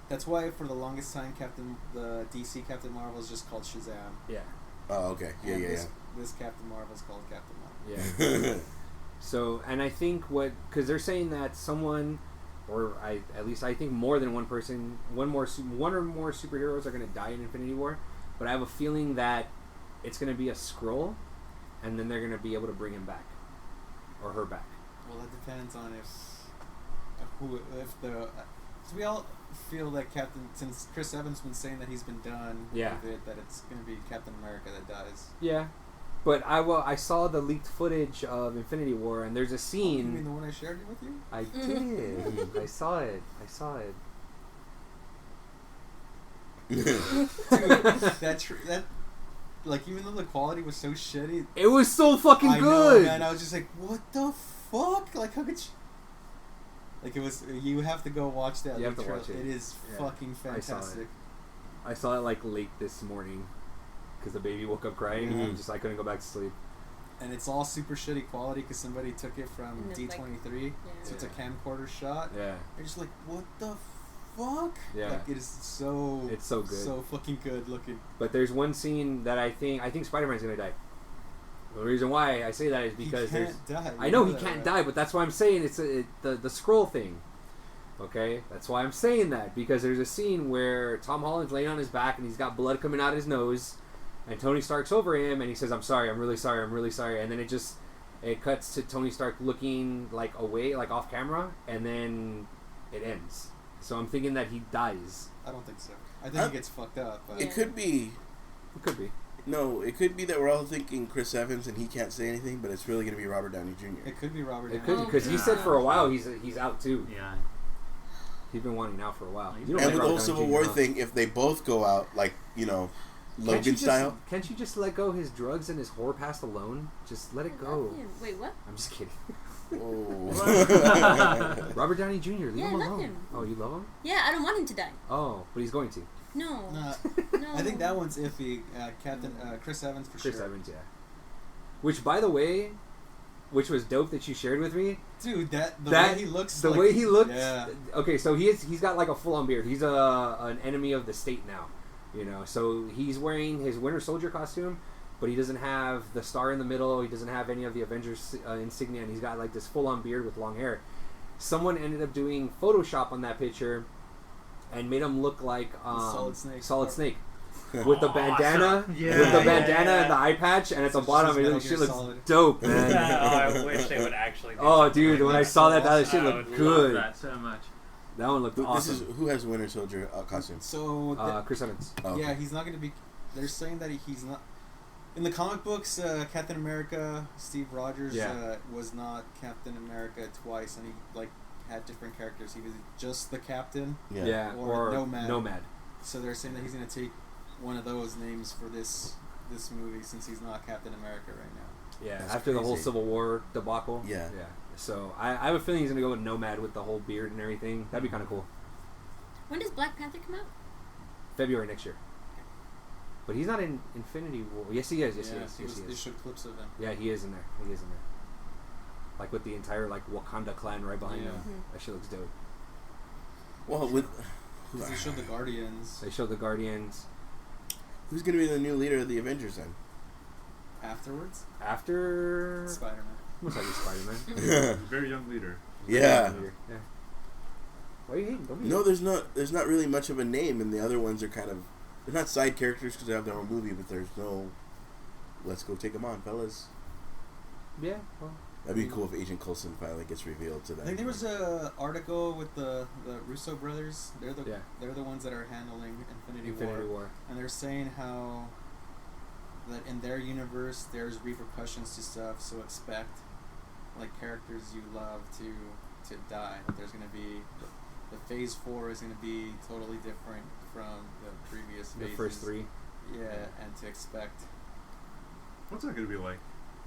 Speaker 4: That's why for the longest time, the DC Captain Marvel is just called Shazam.
Speaker 1: Yeah.
Speaker 2: Oh, okay. Yeah,
Speaker 4: This Captain Marvel is called Captain Marvel.
Speaker 1: Yeah. So, and I think because they're saying that someone, or at least I think more than one person, one or more superheroes are going to die in Infinity War, but I have a feeling that it's going to be a Skrull, and then they're going to be able to bring him back, or her back.
Speaker 4: Well, that depends on so we all feel that since Chris Evans been saying that he's been done with it, that it's going to be Captain America that dies.
Speaker 1: Yeah. But I saw the leaked footage of Infinity War, and there's a scene.
Speaker 4: You mean the one I shared it with you?
Speaker 1: I did. I saw it.
Speaker 4: Dude, that like, even though the quality was so shitty,
Speaker 1: it was so fucking good.
Speaker 4: Know, man. I was just like, what the fuck? Like, how could you? Like, it was. You have to go watch that.
Speaker 1: You have to watch it.
Speaker 4: It is fucking fantastic.
Speaker 1: I saw it like late this morning. Because the baby woke up crying, and I couldn't go back to sleep.
Speaker 4: And it's all super shitty quality because somebody took it from D23, so it's a camcorder shot.
Speaker 1: Yeah,
Speaker 4: you're just like, what the fuck?
Speaker 1: Yeah,
Speaker 4: like, it's so good, so fucking good looking.
Speaker 1: But there's one scene that I think Spider-Man's gonna die. The reason why I say that is because
Speaker 4: he can't die.
Speaker 1: I know he can't die, but that's why I'm saying it's the Skrull thing. Okay, that's why I'm saying that, because there's a scene where Tom Holland's laying on his back and he's got blood coming out of his nose. And Tony Stark's over him, and he says, I'm sorry, I'm really sorry. And then it cuts to Tony Stark looking, like, away, like, off camera, and then it ends. So I'm thinking that he dies.
Speaker 4: I don't think so. I think he gets fucked up. But
Speaker 2: it could be.
Speaker 1: It could be.
Speaker 2: No, it could be that we're all thinking Chris Evans and he can't say anything, but it's really going to be Robert Downey Jr.
Speaker 4: It could be Robert Downey.
Speaker 1: It could, because he said for a while he's out, too.
Speaker 5: Yeah.
Speaker 1: He's been wanting out for a while.
Speaker 2: And with the whole Civil War thing, if they both go out, like, Logan style.
Speaker 1: Can't you just let go his drugs and his whore past alone? Just let it go.
Speaker 3: Wait, what?
Speaker 1: I'm just kidding.
Speaker 2: Oh.
Speaker 1: Robert Downey Jr. Leave him
Speaker 3: I love
Speaker 1: alone.
Speaker 3: him.
Speaker 1: Oh, you love him?
Speaker 3: Yeah, I don't want him to die.
Speaker 1: Oh, but he's going to.
Speaker 3: No. No.
Speaker 4: I think that one's iffy. Chris Evans for sure.
Speaker 1: Chris Evans, yeah. Which, by the way, which was dope that you shared with me.
Speaker 4: Dude, the way he looks.
Speaker 1: The way he looks. Yeah. Okay, so he's got like a full-on beard. He's an enemy of the state now. So he's wearing his Winter Soldier costume, but he doesn't have the star in the middle. He doesn't have any of the Avengers insignia, and he's got like this full-on beard with long hair. Someone ended up doing Photoshop on that picture and made him look like Solid Snake. With the bandana, and the eye patch, and at the bottom, it shit looks dope, man.
Speaker 5: I wish they would actually.
Speaker 1: Dude, when I saw that shit looked good.
Speaker 5: That so much.
Speaker 1: That one looked awesome.
Speaker 2: This is who has the Winter Soldier costume?
Speaker 4: So
Speaker 1: Chris Evans.
Speaker 2: Oh,
Speaker 4: yeah, he's not going to be. They're saying that he's not. In the comic books, Captain America, Steve Rogers was not Captain America twice, and he had different characters. He was just the Captain, or Nomad. So they're saying that he's going to take one of those names for this movie, since he's not Captain America right now.
Speaker 1: Yeah,
Speaker 2: That's
Speaker 1: after the whole
Speaker 2: crazy.
Speaker 1: Civil War debacle.
Speaker 2: Yeah.
Speaker 1: So I have a feeling he's gonna go with Nomad with the whole beard and everything. That'd be kind of cool.
Speaker 3: When does Black Panther come out?
Speaker 1: February next year. But he's not in Infinity War. Yes, he is. Yes, he is.
Speaker 4: They showed clips of him.
Speaker 1: Yeah, he is in there. Like with the entire Wakanda clan right behind him.
Speaker 3: Mm-hmm.
Speaker 1: That shit looks dope.
Speaker 2: Well,
Speaker 4: they showed the Guardians.
Speaker 1: They showed the Guardians.
Speaker 2: Who's going to be the new leader of the Avengers then?
Speaker 4: Afterwards?
Speaker 1: After
Speaker 4: Spider-Man.
Speaker 1: Most likely Spider-Man.
Speaker 6: Very young leader.
Speaker 2: Yeah.
Speaker 1: Why are you hating? Don't be
Speaker 2: No, there's not really much of a name, and the other ones are kind of, they're not side characters because they have their own movie, but there's no, let's go take them on, fellas.
Speaker 1: Yeah. Well,
Speaker 2: that'd be cool if Agent Coulson finally gets revealed to that.
Speaker 4: I think there was a article with the Russo brothers. They're the ones that are handling Infinity War, and they're saying how that in their universe there's repercussions to stuff, so expect like characters you love to die. There's gonna be the Phase 4 is gonna be totally different from the previous
Speaker 1: The
Speaker 4: phases.
Speaker 1: first three.
Speaker 4: Yeah, and to expect.
Speaker 6: What's that going to be like?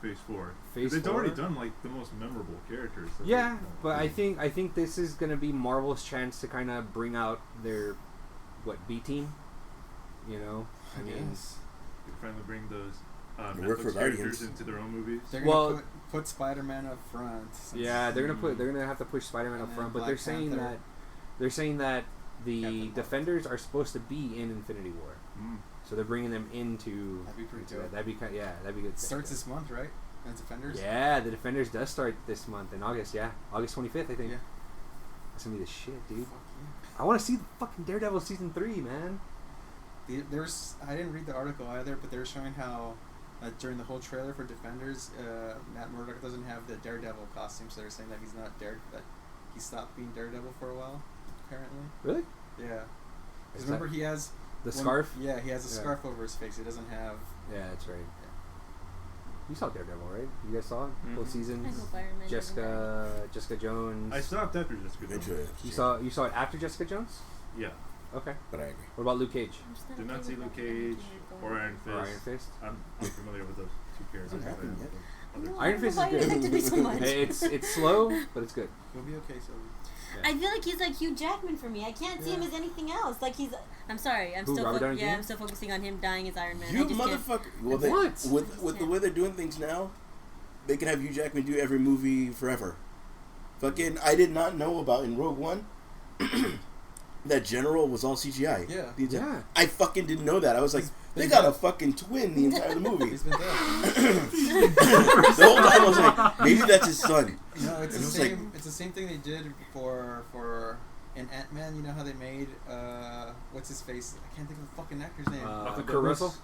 Speaker 6: Phase 4.
Speaker 1: Phase
Speaker 6: They've
Speaker 1: 4?
Speaker 6: already done like the most memorable characters. So
Speaker 1: Yeah, but I think this is gonna be Marvel's chance to kind of bring out their B team. You know, I mean,
Speaker 6: they finally bring those
Speaker 2: They work for
Speaker 6: Netflix characters
Speaker 2: Guardians.
Speaker 6: into their own movies.
Speaker 4: They're
Speaker 1: Well-
Speaker 4: gonna put Spider-Man up front.
Speaker 1: yeah, they're gonna have to push Spider-Man up
Speaker 4: And
Speaker 1: front,
Speaker 4: then
Speaker 1: but they're
Speaker 4: Black
Speaker 1: saying
Speaker 4: Panther.
Speaker 1: that the
Speaker 4: Captain Marvel.
Speaker 1: Defenders are supposed to be in Infinity War,
Speaker 6: Mm.
Speaker 1: so they're bringing them into.
Speaker 4: That'd be pretty
Speaker 1: into
Speaker 4: dope.
Speaker 1: that. That'd be that'd be good.
Speaker 4: It starts this month, right? And Defenders.
Speaker 1: Yeah, the Defenders does start this month in August. Yeah, August 25th, I think.
Speaker 4: Yeah.
Speaker 1: That's gonna be the shit, dude.
Speaker 4: Fuck yeah.
Speaker 1: I want to see the fucking Daredevil season 3, man.
Speaker 4: There's I didn't read the article either, but they were showing how during the whole trailer for Defenders, Matt Murdock doesn't have the Daredevil costume, so they're saying that he's not that he stopped being Daredevil for a while, apparently.
Speaker 1: Really?
Speaker 4: Yeah.
Speaker 1: Is
Speaker 4: Because remember he has
Speaker 1: The
Speaker 4: one-
Speaker 1: scarf?
Speaker 4: Yeah, he has a
Speaker 1: Yeah.
Speaker 4: scarf over his face. He doesn't have.
Speaker 1: Yeah, that's right. You saw Daredevil, right? You guys saw it? Both
Speaker 6: Mhm.
Speaker 3: I
Speaker 1: seasons.
Speaker 3: hope Iron Man doesn't die.
Speaker 1: Jessica Jones.
Speaker 6: I stopped after Jessica Jones.
Speaker 2: Eventually.
Speaker 1: You saw it after Jessica Jones?
Speaker 6: Yeah.
Speaker 1: Okay.
Speaker 2: But I agree.
Speaker 1: What about Luke Cage
Speaker 3: I'm just
Speaker 6: Did
Speaker 3: okay
Speaker 6: not see
Speaker 3: with
Speaker 6: Luke
Speaker 3: Robert Downey
Speaker 6: Cage
Speaker 3: Jr. going.
Speaker 6: or Iron Fist.
Speaker 1: or Iron Fist?
Speaker 6: I'm familiar with those two characters.
Speaker 2: Hasn't happened yet.
Speaker 6: Others.
Speaker 3: No,
Speaker 1: Iron Fist is
Speaker 3: why you
Speaker 1: good.
Speaker 3: affected me so much?
Speaker 1: It's slow, but it's good.
Speaker 4: He'll be okay, so.
Speaker 3: I feel like he's like Hugh Jackman for me. I can't see him
Speaker 4: Yeah.
Speaker 3: as anything else. Like he's. I'm sorry. I'm
Speaker 1: Who,
Speaker 3: still.
Speaker 1: Robert Downey Jr.?
Speaker 3: I'm still focusing on him dying as Iron Man.
Speaker 2: You
Speaker 3: I just can't.
Speaker 2: motherfucker. Well, they,
Speaker 1: What?
Speaker 2: with the way they're doing things now, they can have Hugh Jackman do every movie forever. Fucking, I did not know about in Rogue One that General was all CGI.
Speaker 4: Yeah.
Speaker 1: Yeah.
Speaker 2: I fucking didn't know that. I was like,
Speaker 4: He's
Speaker 2: they
Speaker 4: been
Speaker 2: got a
Speaker 4: dead.
Speaker 2: fucking twin the entire movie.
Speaker 4: He's been dead.
Speaker 2: The whole time I was like, maybe that's his son.
Speaker 4: No, it's
Speaker 2: And
Speaker 4: the
Speaker 2: it was like-
Speaker 4: same. It's the same thing they did for in Ant-Man. You know how they made what's his face? I can't think of the fucking actor's name.
Speaker 6: Michael
Speaker 1: Kurt Russell?
Speaker 6: Douglas?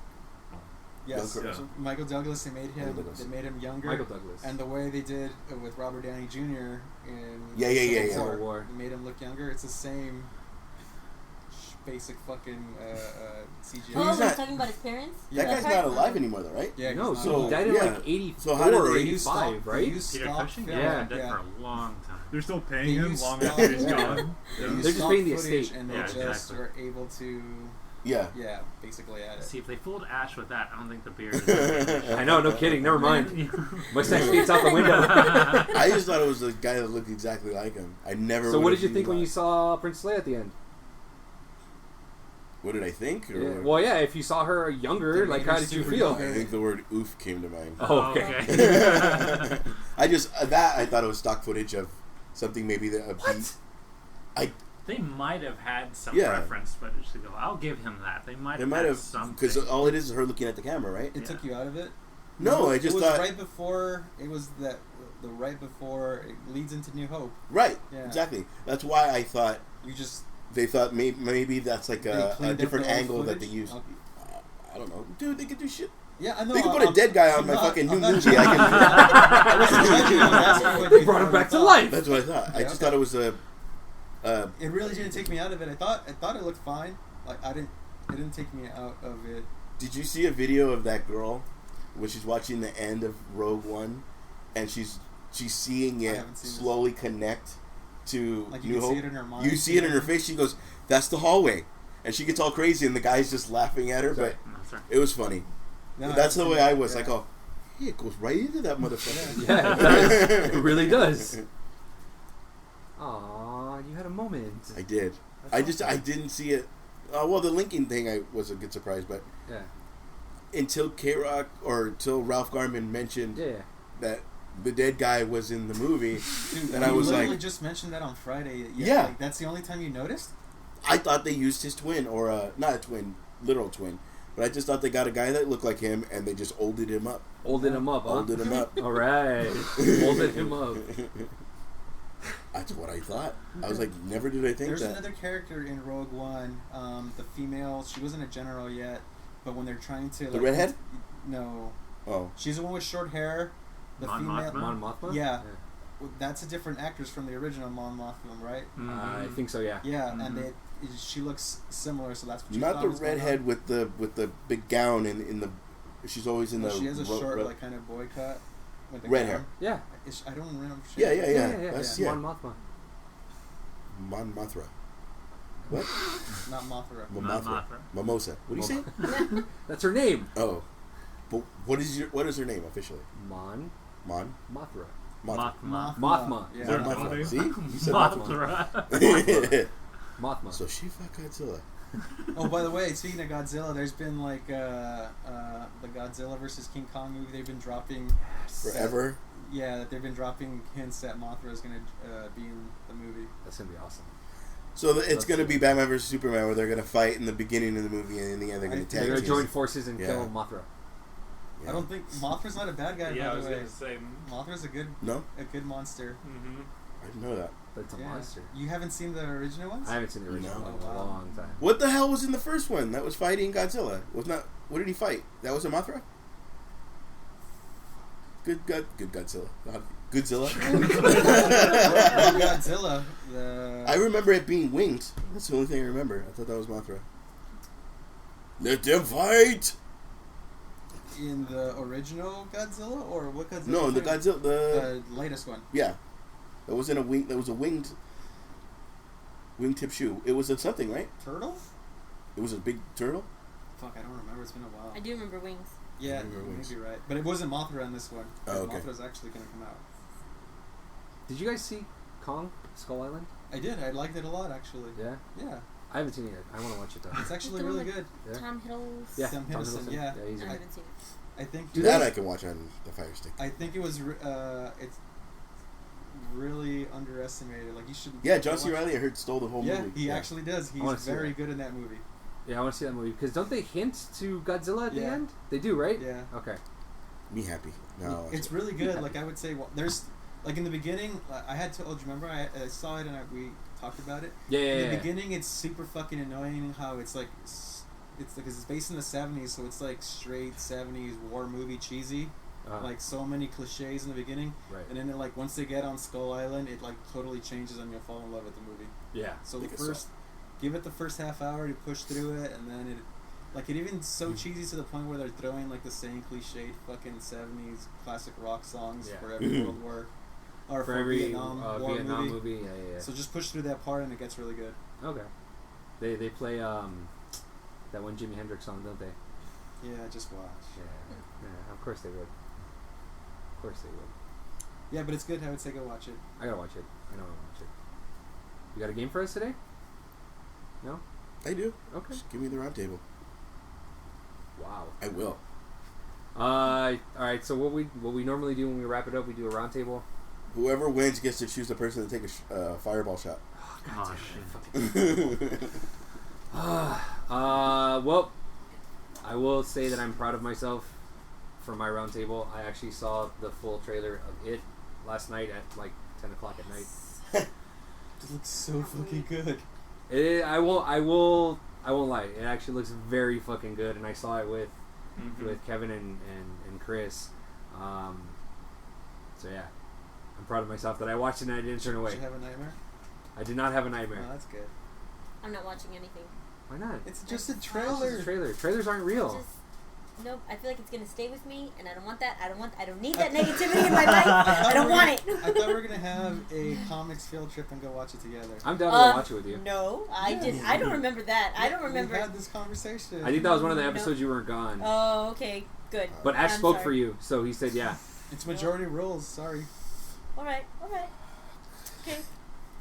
Speaker 4: yes,
Speaker 2: Michael
Speaker 6: Russell.
Speaker 4: Michael Douglas. They made him.
Speaker 2: Michael Douglas.
Speaker 4: They made him younger.
Speaker 1: Michael Douglas.
Speaker 4: And the way they did with Robert Downey Jr. in
Speaker 2: Yeah.
Speaker 1: Civil War.
Speaker 4: They made him look younger. It's the same basic fucking CGI.
Speaker 3: Oh,
Speaker 2: He's
Speaker 3: we're
Speaker 2: not-
Speaker 3: talking about his parents.
Speaker 2: That
Speaker 4: Yeah.
Speaker 2: guy's not alive anymore, though, right?
Speaker 4: Yeah,
Speaker 1: No,
Speaker 4: he's
Speaker 1: so
Speaker 4: not
Speaker 1: he died in
Speaker 2: Yeah.
Speaker 1: like 84
Speaker 2: So how did
Speaker 1: or
Speaker 2: they-
Speaker 1: 85, right?
Speaker 5: Peter Cushing?
Speaker 1: Yeah.
Speaker 5: He's been dead for a long time.
Speaker 6: They're still
Speaker 4: They
Speaker 6: paying him
Speaker 4: use
Speaker 6: long
Speaker 4: stock-
Speaker 6: after he's
Speaker 4: yeah.
Speaker 6: gone.
Speaker 4: They
Speaker 6: Yeah.
Speaker 4: use
Speaker 1: They're just
Speaker 4: stock
Speaker 1: paying the
Speaker 4: footage
Speaker 1: estate.
Speaker 4: and they
Speaker 5: Yeah,
Speaker 4: just
Speaker 5: exactly.
Speaker 4: are able to,
Speaker 2: Yeah.
Speaker 4: basically add it.
Speaker 5: See, if they fooled Ash with that, I don't think the beard is.
Speaker 1: I know, no kidding. Never mind. Mustache fades out the window.
Speaker 2: I just thought it was a guy that looked exactly like him. I never.
Speaker 1: So what
Speaker 2: would've
Speaker 1: did you
Speaker 2: seen
Speaker 1: think when
Speaker 2: that.
Speaker 1: you saw Princess Leia at the end?
Speaker 2: What did I think? Or
Speaker 1: Yeah. Well, yeah, if you saw her younger,
Speaker 4: They
Speaker 1: like
Speaker 4: made
Speaker 1: how
Speaker 4: her
Speaker 1: did you
Speaker 4: super
Speaker 1: feel?
Speaker 4: young.
Speaker 2: I think the word "oof" came to mind.
Speaker 1: Oh, okay.
Speaker 5: okay.
Speaker 2: I just I thought it was stock footage of something maybe that a beat.
Speaker 5: They might have had some
Speaker 2: Yeah.
Speaker 5: reference footage to go. I'll give him that. They might
Speaker 2: They
Speaker 5: have
Speaker 2: might
Speaker 5: had
Speaker 2: have
Speaker 5: something.
Speaker 2: because all it is her looking at the camera, right?
Speaker 4: It took you out of it?
Speaker 2: No, I
Speaker 4: It
Speaker 2: just
Speaker 4: was
Speaker 2: thought
Speaker 4: right before. It was the right before it leads into New Hope.
Speaker 2: right,
Speaker 4: Yeah.
Speaker 2: exactly. That's why I thought
Speaker 4: You just
Speaker 2: they thought maybe that's like
Speaker 4: they
Speaker 2: a
Speaker 4: cleaned up
Speaker 2: different
Speaker 4: the old
Speaker 2: angle that they
Speaker 4: footage.
Speaker 2: used. I don't know, dude. They could do shit.
Speaker 4: Yeah, I know.
Speaker 2: They could put a dead guy on
Speaker 4: I'm
Speaker 2: my
Speaker 4: not-
Speaker 2: fucking new
Speaker 4: I'm not-
Speaker 2: movie. I can.
Speaker 4: I wasn't judging, I was asking what
Speaker 1: They
Speaker 4: you
Speaker 1: brought him
Speaker 4: thought.
Speaker 1: back to life.
Speaker 2: That's what I thought. I
Speaker 4: Yeah,
Speaker 2: just
Speaker 4: okay.
Speaker 2: thought it was a.
Speaker 4: It really didn't take me out of it. I thought it looked fine. Like It didn't take me out of it.
Speaker 2: Did you see a video of that girl when she's watching the end of Rogue One, and she's seeing
Speaker 4: I
Speaker 2: it
Speaker 4: haven't seen this.
Speaker 2: slowly connect to
Speaker 4: Like you
Speaker 2: New
Speaker 4: can
Speaker 2: Hope?
Speaker 4: see it in her mind.
Speaker 2: You see it in her face. She goes, "That's the hallway," and she gets all crazy, and the guy's just laughing at her. But
Speaker 5: No, sorry.
Speaker 2: it was funny.
Speaker 4: No,
Speaker 2: That's the way I was.
Speaker 4: yeah.
Speaker 2: Like, oh, hey, it goes right into that motherfucker.
Speaker 1: Yeah, it does. It really does. Aw, you had a moment.
Speaker 2: I did.
Speaker 1: That's
Speaker 2: I didn't see it. Well, the linking thing I was a good surprise, but
Speaker 1: Yeah.
Speaker 2: until K-Rock or until Ralph Garman mentioned
Speaker 1: Yeah.
Speaker 2: that the dead guy was in the movie,
Speaker 4: Dude,
Speaker 2: and I
Speaker 4: you
Speaker 2: was
Speaker 4: literally
Speaker 2: like,
Speaker 4: just mentioned that on Friday.
Speaker 2: Yeah.
Speaker 4: Like, that's the only time you noticed.
Speaker 2: I thought they used his twin, or not a twin, literal twin, but I just thought they got a guy that looked like him, and they just olded him up.
Speaker 1: Olded him up, huh?
Speaker 2: Olded him up.
Speaker 1: All right. Olded him up.
Speaker 2: That's what I thought. I was like, never did I think
Speaker 4: There's
Speaker 2: that.
Speaker 4: another character in Rogue One, the female. She wasn't a general yet, but when they're trying to
Speaker 2: The redhead?
Speaker 4: No,
Speaker 2: Oh,
Speaker 4: she's the one with short hair. The
Speaker 5: Mon
Speaker 4: female.
Speaker 5: Mothma?
Speaker 1: Mon Mothma?
Speaker 4: Yeah. That's a different actress from the original Mon Mothma, right?
Speaker 1: I think so, yeah.
Speaker 4: Yeah,
Speaker 5: Mhm.
Speaker 4: and she looks similar, so that's what you
Speaker 2: not
Speaker 4: thought
Speaker 2: the
Speaker 4: was going
Speaker 2: redhead
Speaker 4: on.
Speaker 2: with the big gown in the She's always in the.
Speaker 4: She has a short, like, kind of boy cut. With the
Speaker 2: red
Speaker 4: gown.
Speaker 2: hair.
Speaker 1: Yeah.
Speaker 4: I don't remember.
Speaker 2: Yeah.
Speaker 1: That's
Speaker 2: yeah.
Speaker 1: Mon Mothma.
Speaker 2: Mon Mothra. What?
Speaker 4: Not Mothra.
Speaker 5: Mothra.
Speaker 2: Mimosa. What do you say?
Speaker 1: That's her name.
Speaker 2: Oh, but what is her name officially?
Speaker 1: Mon
Speaker 2: Mothra.
Speaker 1: Mothra.
Speaker 2: Mothra.
Speaker 4: Yeah.
Speaker 2: Mothra. See, you said
Speaker 5: Mothra.
Speaker 1: Mothma.
Speaker 2: So she fucked Godzilla.
Speaker 4: Oh, by the way, speaking of Godzilla, there's been like the Godzilla versus King Kong movie. They've been dropping
Speaker 2: Forever.
Speaker 4: that they've been dropping hints that Mothra is gonna be in the movie.
Speaker 1: That's gonna be awesome.
Speaker 2: So it's going to be Batman versus Superman, where they're going to fight in the beginning of the movie, and in the end they're going to
Speaker 1: They're
Speaker 2: tag
Speaker 1: gonna
Speaker 2: team.
Speaker 1: join forces and kill Mothra.
Speaker 2: Yeah.
Speaker 4: I don't think Mothra's not a bad guy.
Speaker 5: Yeah, I
Speaker 4: by
Speaker 5: was
Speaker 4: the way,
Speaker 5: gonna say.
Speaker 4: Mothra's a good monster.
Speaker 5: Mm-hmm.
Speaker 2: I didn't know that.
Speaker 1: But it's a
Speaker 4: Yeah.
Speaker 1: monster.
Speaker 4: You haven't seen the original ones?
Speaker 1: I haven't seen the original
Speaker 2: No.
Speaker 1: one in a long time.
Speaker 2: What the hell was in the first one that was fighting Godzilla? What did he fight? That was a Mothra? Good Godzilla. Godzilla.
Speaker 4: Godzilla.
Speaker 2: I remember it being winged. That's the only thing I remember. I thought that was Mothra. Let them fight!
Speaker 4: In the original Godzilla, or what Godzilla?
Speaker 2: No, the Godzilla.
Speaker 4: The latest one.
Speaker 2: Yeah. That was in a wing. That was a wingtip shoe. It was a something, right?
Speaker 4: Turtle?
Speaker 2: It was a big turtle.
Speaker 4: Fuck, I don't remember. It's been a while.
Speaker 3: I do remember wings.
Speaker 4: Yeah,
Speaker 2: remember
Speaker 4: you
Speaker 2: wings.
Speaker 4: may be right. But it wasn't Mothra in this one.
Speaker 2: Oh, okay.
Speaker 4: Mothra's actually going to come out.
Speaker 1: Did you guys see Kong Skull Island?
Speaker 4: I did. I liked it a lot, actually.
Speaker 1: Yeah.
Speaker 4: Yeah.
Speaker 1: I haven't seen it yet. I want to watch it though.
Speaker 4: It's actually
Speaker 3: The one
Speaker 4: really
Speaker 3: with
Speaker 4: good.
Speaker 1: Yeah.
Speaker 3: Tom Hiddleston.
Speaker 1: Yeah.
Speaker 4: Sam
Speaker 1: Tom
Speaker 4: Hiddleston,
Speaker 1: Hiddleston.
Speaker 4: yeah.
Speaker 1: He's
Speaker 3: I
Speaker 1: in it.
Speaker 3: haven't seen it.
Speaker 4: I think
Speaker 2: That I can watch on the Fire Stick.
Speaker 4: I think it was it's really underestimated. Like, you should.
Speaker 2: Yeah, John C.
Speaker 4: watch-
Speaker 2: Reilly, I heard, stole the whole
Speaker 4: Yeah,
Speaker 2: movie.
Speaker 4: he actually does.
Speaker 1: wanna
Speaker 4: He's
Speaker 1: see
Speaker 4: very
Speaker 1: that.
Speaker 4: good in that movie.
Speaker 1: Yeah, I want to see that movie because don't they hint to Godzilla at the
Speaker 4: Yeah.
Speaker 1: end? They do, right?
Speaker 4: Yeah.
Speaker 1: Okay.
Speaker 2: Me happy. No, I'll watch
Speaker 4: It's
Speaker 2: it.
Speaker 4: really good. Like, I would say, there's like in the beginning, I had told. Remember, I saw it and we talked about it.
Speaker 1: Yeah.
Speaker 4: In the beginning, it's super fucking annoying how it's like, it's because it's based in the 70s, so it's like straight 70s war movie cheesy. Like, so many cliches in the beginning,
Speaker 1: right.
Speaker 4: and then it, like, once they get on Skull Island, it like totally changes and you'll fall in love with the movie.
Speaker 1: Yeah.
Speaker 4: So
Speaker 2: Think
Speaker 4: the
Speaker 2: it's
Speaker 4: give it the first half hour to push through it, and then it even so cheesy to the point where they're throwing like the same cliched fucking 70s classic rock songs
Speaker 1: Yeah.
Speaker 4: for every World War or
Speaker 1: For every
Speaker 4: Vietnam War
Speaker 1: Vietnam
Speaker 4: movie.
Speaker 1: movie. Yeah.
Speaker 4: So just push through that part and it gets really good.
Speaker 1: Okay. They play that one Jimi Hendrix song, don't they?
Speaker 4: Yeah, just watch.
Speaker 1: Yeah. Of course they would. Of course they would.
Speaker 4: Yeah, but it's good. I would say go watch it.
Speaker 1: I gotta watch it. I know I'll watch it. You got a game for us today? No?
Speaker 2: I do.
Speaker 1: Okay.
Speaker 2: Just give me the round table.
Speaker 1: Wow.
Speaker 2: I will.
Speaker 1: All right. So what we normally do when we wrap it up, we do a round table.
Speaker 2: Whoever wins gets to choose the person to take a fireball shot.
Speaker 5: Oh, shit.
Speaker 1: Well, I will say that I'm proud of myself for my round table. I actually saw the full trailer of it last night at like 10 o'clock at night.
Speaker 4: It looks so fucking good.
Speaker 1: I won't lie. It actually looks very fucking good, and I saw it with Kevin and Chris. So yeah, I'm proud of myself that I watched it and I didn't turn away.
Speaker 4: Did you have a nightmare?
Speaker 1: I did not have a nightmare.
Speaker 4: Oh, that's good.
Speaker 3: I'm not watching anything.
Speaker 1: Why not?
Speaker 4: It's just a
Speaker 1: It's
Speaker 4: trailer.
Speaker 1: just a trailer. Trailers aren't real.
Speaker 3: Nope. I feel like it's gonna stay with me, and I don't want that. I don't need that negativity in my life. I don't want it.
Speaker 4: I thought we were gonna have a comics field trip and go watch it together.
Speaker 1: I'm down to watch it with you.
Speaker 3: No, I
Speaker 4: Yeah.
Speaker 3: didn't. I don't remember that. I don't remember.
Speaker 4: We had this conversation.
Speaker 1: I think that was one of the
Speaker 3: No.
Speaker 1: episodes you weren't gone.
Speaker 3: Oh, okay, good.
Speaker 1: But Ash
Speaker 3: I'm
Speaker 1: spoke
Speaker 3: sorry.
Speaker 1: for you, so he said yeah.
Speaker 4: It's majority rules. Sorry.
Speaker 3: All right. Okay.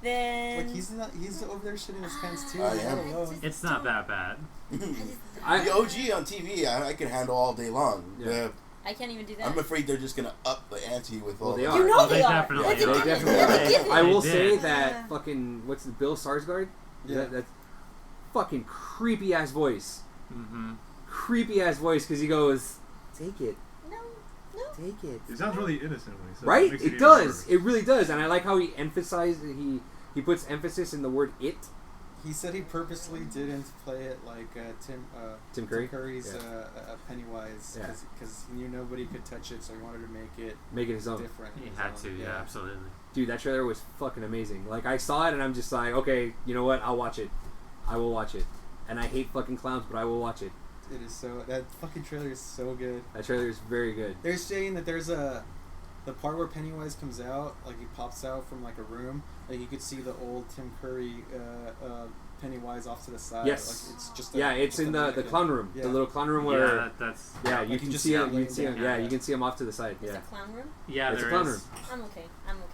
Speaker 3: Then.
Speaker 4: Like he's over there shitting his pants too.
Speaker 2: I
Speaker 4: Let
Speaker 2: am.
Speaker 4: alone.
Speaker 5: It's not that bad.
Speaker 2: The OG on TV, I can handle all day long.
Speaker 1: Yeah.
Speaker 3: I can't even do that.
Speaker 2: I'm afraid they're just gonna up the ante with all.
Speaker 1: they
Speaker 2: the-
Speaker 1: are.
Speaker 3: You know
Speaker 5: Oh,
Speaker 3: they,
Speaker 5: they
Speaker 3: are.
Speaker 5: definitely
Speaker 3: That's a
Speaker 5: are.
Speaker 3: given.
Speaker 1: They definitely
Speaker 3: That's a
Speaker 1: are.
Speaker 3: given.
Speaker 1: I will
Speaker 5: They
Speaker 1: say
Speaker 5: did.
Speaker 1: that fucking what's the Bill Skarsgård?
Speaker 4: Yeah.
Speaker 1: That's fucking creepy ass voice.
Speaker 5: Mm-hmm.
Speaker 1: Creepy ass voice because he goes, "Take it,
Speaker 3: No.
Speaker 1: take it."
Speaker 6: It sounds really innocent when he says
Speaker 1: Right?
Speaker 6: makes
Speaker 1: It
Speaker 6: even
Speaker 1: does.
Speaker 6: worse.
Speaker 1: It really does, and I like how he he puts emphasis in the word "it."
Speaker 4: He said he purposely didn't play it like
Speaker 1: Tim Curry?
Speaker 4: Curry's
Speaker 1: Yeah.
Speaker 4: Pennywise
Speaker 1: Yeah.
Speaker 4: because he knew nobody could touch it, so he wanted to make it
Speaker 1: Make it his own.
Speaker 4: different.
Speaker 5: He
Speaker 4: his
Speaker 5: had
Speaker 4: own.
Speaker 5: to, yeah, absolutely.
Speaker 1: Dude, that trailer was fucking amazing. Like, I saw it and I'm just like, okay, you know what? I'll watch it. I will watch it. And I hate fucking clowns, but I will watch it.
Speaker 4: It is so that fucking trailer is so good.
Speaker 1: That trailer is very good.
Speaker 4: They're saying that there's the part where Pennywise comes out, like he pops out from like a room, like you could see the old Tim Curry Pennywise off to the side.
Speaker 1: Yes.
Speaker 4: Like it's just
Speaker 1: It's in the clown room,
Speaker 4: Yeah.
Speaker 1: the little clown room where
Speaker 5: Yeah, that's
Speaker 1: you
Speaker 4: like you
Speaker 1: can
Speaker 4: just
Speaker 1: see
Speaker 4: see
Speaker 1: him.
Speaker 4: it
Speaker 1: You
Speaker 4: laying
Speaker 1: can see him.
Speaker 4: down.
Speaker 1: Yeah, you can see him off to the side.
Speaker 3: It's
Speaker 1: Yeah.
Speaker 3: a clown room.
Speaker 5: yeah.
Speaker 1: It's a
Speaker 5: There
Speaker 1: clown
Speaker 5: is.
Speaker 1: room.
Speaker 3: I'm okay. I'm okay.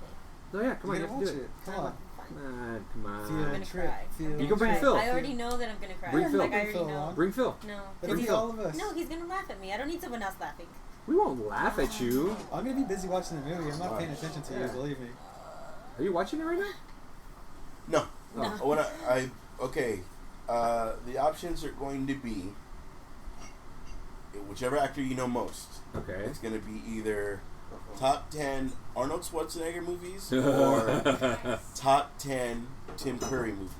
Speaker 1: No, yeah, come on,
Speaker 4: You
Speaker 1: you
Speaker 4: gotta
Speaker 1: have to
Speaker 4: watch
Speaker 1: do it.
Speaker 4: it. Come on.
Speaker 3: Fine.
Speaker 1: Come
Speaker 3: I'm
Speaker 1: on.
Speaker 3: gonna
Speaker 4: trip.
Speaker 3: cry.
Speaker 4: Feel
Speaker 3: I'm
Speaker 1: You
Speaker 3: gonna
Speaker 1: can bring
Speaker 3: cry.
Speaker 1: Phil.
Speaker 3: I already know that I'm gonna cry.
Speaker 1: Bring Phil.
Speaker 3: Like I already
Speaker 4: Phil
Speaker 3: know.
Speaker 4: on.
Speaker 1: Bring Phil.
Speaker 3: No.
Speaker 4: That'll be
Speaker 1: Phil.
Speaker 4: all of us.
Speaker 3: No, he's gonna laugh at me. I don't need someone else laughing.
Speaker 1: We won't laugh at you.
Speaker 4: I'm gonna be busy watching the movie. I'm not paying attention to you.
Speaker 1: Yeah.
Speaker 4: Believe me.
Speaker 1: Are you watching it right now?
Speaker 2: No.
Speaker 1: Oh.
Speaker 2: Okay. The options are going to be whichever actor you know most.
Speaker 1: Okay.
Speaker 2: It's going to be either top 10 Arnold Schwarzenegger movies or top 10 Tim Curry movies.